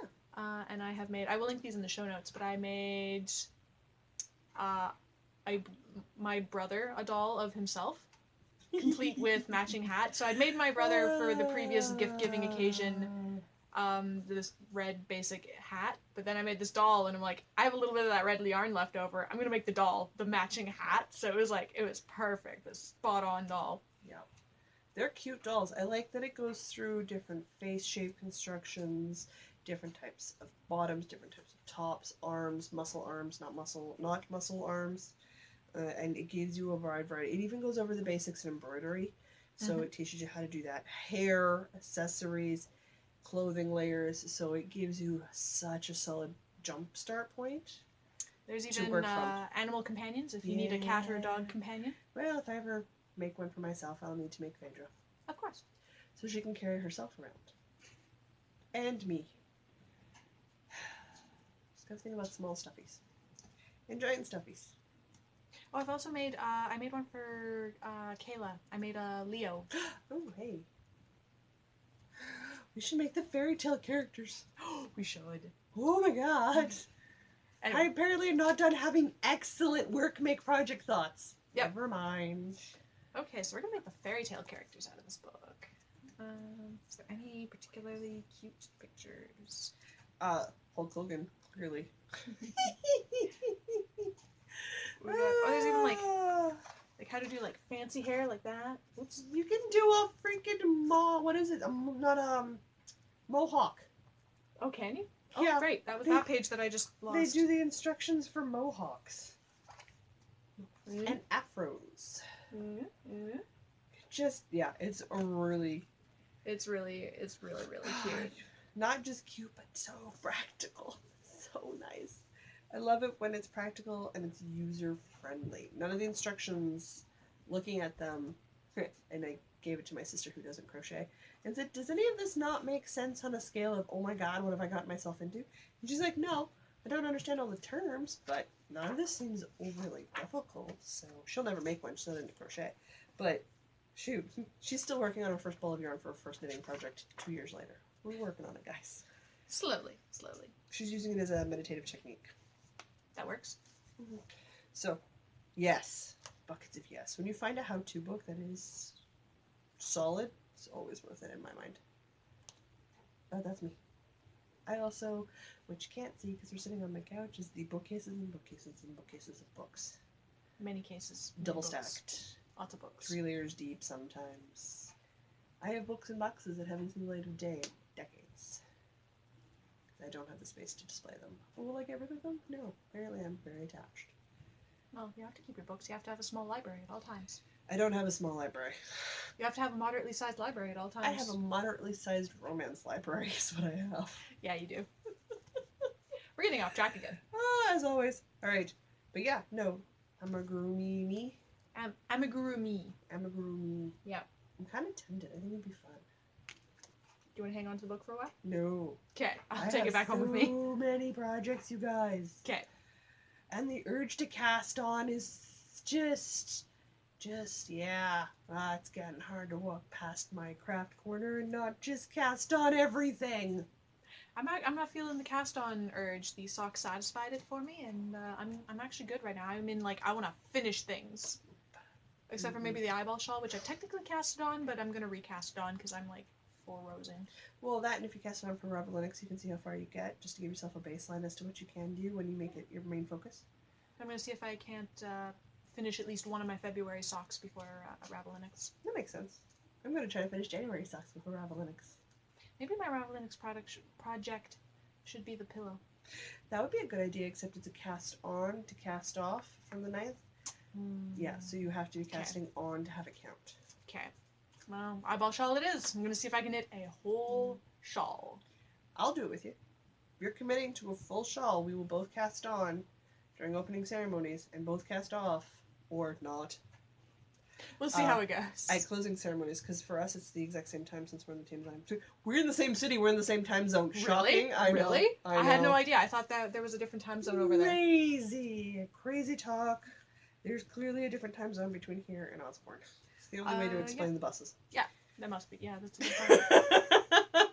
And I have made... I will link these in the show notes, but I made my brother a doll of himself, complete with matching hat. So I'd made my brother for the previous gift-giving occasion this red basic hat, but then I made this doll, and I'm like, I have a little bit of that red yarn left over. I'm gonna make the doll the matching hat. So it was perfect. This spot-on doll. Yeah. They're cute dolls. I like that it goes through different face shape constructions, different types of bottoms, different types of tops, arms, not muscle arms, and it gives you a wide variety. It even goes over the basics in embroidery, so it teaches you how to do that. Hair, accessories, clothing layers, so it gives you such a solid jump start point. There's even animal companions if you need a cat or a dog companion. Well, if I ever make one for myself, I'll need to make Phaedra. Of course. So she can carry herself around. And me. Just gotta think about small stuffies. And giant stuffies. Oh, I've also made, I made one for Kayla. I made a Leo. Oh, hey. We should make the fairy tale characters. We should. Oh my god. Anyway. I apparently am not done having excellent work make project thoughts. Yep. Never mind. Okay, so we're gonna make the fairy tale characters out of this book. Is there any particularly cute pictures? Hulk Hogan, clearly. Oh, there's even like how to do like fancy hair like that. Oops. You can do a freaking what is it? Mohawk. Oh, can you? Yeah. Oh, great. That was that page that I just lost. They do the instructions for mohawks. And afros. Just, yeah, it's really cute. Not just cute, but so practical. So nice. I love it when it's practical and it's user friendly. None of the instructions, looking at them, and I gave it to my sister who doesn't crochet, and said, does any of this not make sense on a scale of, oh my god, what have I gotten myself into? And she's like, no, I don't understand all the terms, but none of this seems overly difficult, so she'll never make one. She's not into crochet. But, shoot, she's still working on her first ball of yarn for her first knitting project 2 years later. We're working on it, guys. Slowly. She's using it as a meditative technique. That works. Mm-hmm. So, yes. Buckets of yes. When you find a how-to book that is solid, it's always worth it in my mind. Oh, that's me. I also, which you can't see because we're sitting on my couch, is the bookcases and bookcases and bookcases of books. Many cases. Double stacked. Lots of books. 3 layers deep sometimes. I have books in boxes that haven't seen the light of day in decades. I don't have the space to display them. Well, will I get rid of them? No. Apparently I'm very attached. Well, you have to keep your books. You have to have a small library at all times. I don't have a small library. You have to have a moderately sized library at all times. I have a moderately sized romance library is what I have. Yeah, you do. We're getting off track again. As always. Alright. But yeah, no. Amigurumi me. Amigurumi. Amigurumi. Yeah. I'm kind of tempted. I think it'd be fun. Do you want to hang on to the book for a while? No. Okay, I'll take it back home with me. So many projects, you guys. Okay. And the urge to cast on is just yeah. It's getting hard to walk past my craft corner and not just cast on everything. I'm not feeling the cast on urge. The sock satisfied it for me, and I'm actually good right now. I'm in I want to finish things. Except for maybe the eyeball shawl, which I technically casted on, but I'm gonna recast it on because I'm 4 rows in. Well, that, and if you cast it on for Rubber Linux, you can see how far you get, just to give yourself a baseline as to what you can do when you make it your main focus. I'm going to see if I can't finish at least one of my February socks before Ravel Linux. That makes sense. I'm going to try to finish January socks before Ravel Linux. Maybe my Ravel Linux project should be the pillow. That would be a good idea, except it's a cast on to cast off from the 9th. Yeah, so you have to be casting on to have it count. Okay. Well, eyeball shawl it is. I'm going to see if I can knit a whole shawl. I'll do it with you. If you're committing to a full shawl, we will both cast on during opening ceremonies and both cast off, or not. We'll see how it goes. At closing ceremonies, because for us it's the exact same time since we're in the same time. We're in the same city, we're in the same time zone. Shocking. Really? Really? I had no idea. I thought that there was a different time zone over there. Crazy talk. There's clearly a different time zone between here and Osborne. It's the only way to explain the buses. Yeah, that must be. Yeah, that's a good point.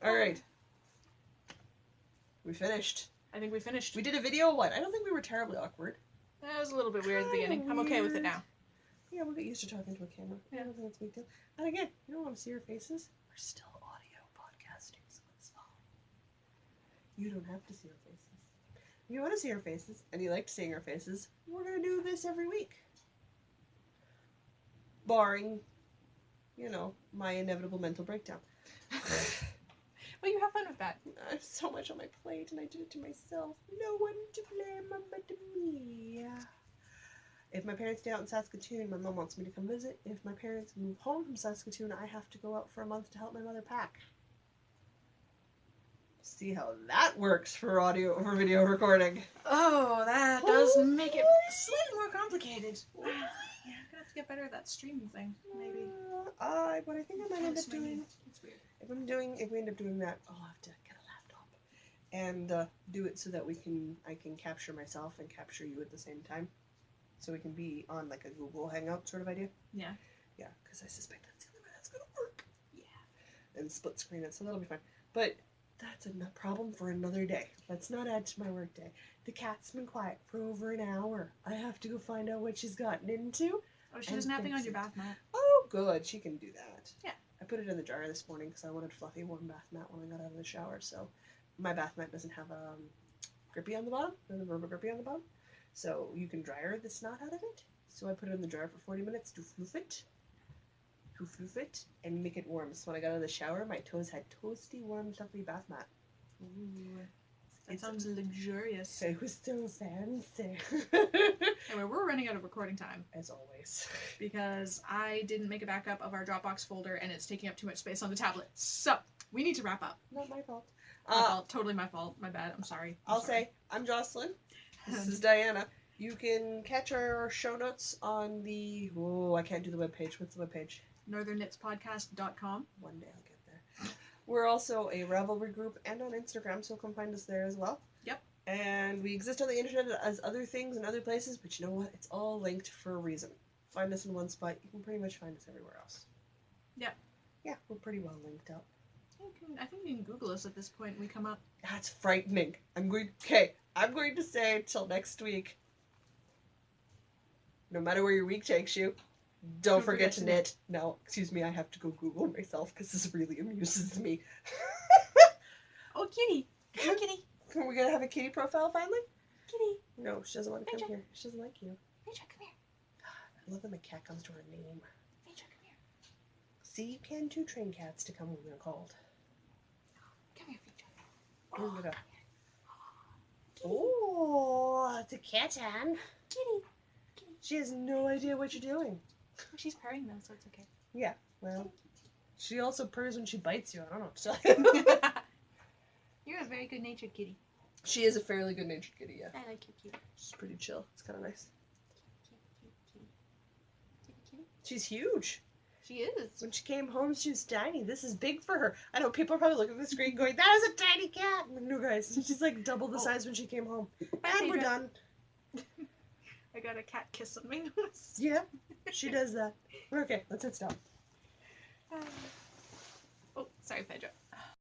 Alright. We finished. I think we finished. We did a video one. I don't think we were terribly awkward. That was a little bit weird at the beginning. I'm okay with it now. Yeah, we'll get used to talking to a camera. Yeah. I don't think it's a big deal. And again, you don't want to see our faces. We're still audio podcasting, so it's fine. You don't have to see our faces. If you want to see our faces, and you like seeing our faces, we're going to do this every week. Barring, my inevitable mental breakdown. Well, you have fun with that. I have so much on my plate, and I did it to myself. No one to blame but me. If my parents stay out in Saskatoon, my mom wants me to come visit. If my parents move home from Saskatoon, I have to go out for a month to help my mother pack. See how that works for video recording. Oh, that does make it slightly more complicated. Yeah, I'm gonna have to get better at that streaming thing, maybe. What I think I might end up doing. It's weird. If we end up doing that, I'll have to get a laptop and do it so that I can capture myself and capture you at the same time, so we can be on like a Google Hangout sort of idea. Yeah. Yeah, because I suspect that's the only way that's gonna work. Yeah. And split screen it, so that'll be fine. But that's a problem for another day. Let's not add to my work day. The cat's been quiet for over an hour. I have to go find out what she's gotten into. Oh, she was napping on your bath mat. Oh, good. She can do that. Yeah. I put it in the dryer this morning because I wanted fluffy warm bath mat when I got out of the shower. So my bath mat doesn't have a grippy on the bottom, or the rubber grippy on the bottom. So you can dryer the snot out of it. So I put it in the dryer for 40 minutes to floof it, and make it warm. So when I got out of the shower, my toes had toasty, warm, fluffy bath mat. Ooh, that sounds luxurious. It was so fancy. Anyway, we're running out of recording time. As always. Because I didn't make a backup of our Dropbox folder and it's taking up too much space on the tablet. So, we need to wrap up. Not my fault. My fault. Totally my fault. My bad. I'm sorry. I'll say, I'm Jocelyn. This is Diana. You can catch our show notes on the... Oh, I can't do the webpage. What's the webpage? northernknitspodcast.com. One day I'll get there. We're also a Ravelry group and on Instagram, so come find us there as well. Yep. And we exist on the internet as other things and other places, but you know what? It's all linked for a reason. Find us in one spot, you can pretty much find us everywhere else. Yep. Yeah, we're pretty well linked up. I think you can Google us at this point and we come up. That's frightening. I'm going to say till next week. No matter where your week takes you, don't forget to knit. No, excuse me, I have to go Google myself because this really amuses me. Oh, kitty. Come, kitty. Are we going to have a kitty profile finally? Kitty. No, she doesn't want to come here. She doesn't like you. Phaedra, come here. I love that my cat comes to her name. Phaedra, come here. See, you can do train cats to come when they're called. Come here, Phaedra. Here we go. Oh, it's a cat, Anne. Kitty. She has no idea what you're doing. She's purring though, so it's okay. Yeah, well, she also purrs when she bites you. I don't know what to tell you. You're a very good-natured kitty. She is a fairly good-natured kitty, yeah. I like you, kitty. She's pretty chill. It's kind of nice. Kitty. She's huge. She is. When she came home, she was tiny. This is big for her. I know people are probably looking at the screen going, "That is a tiny cat." I'm like, no, guys, she's like double the size when she came home. And we're done. I got a cat kiss on my nose. Yeah, she does that. Okay, let's hit stop. Oh, sorry, Phaedra.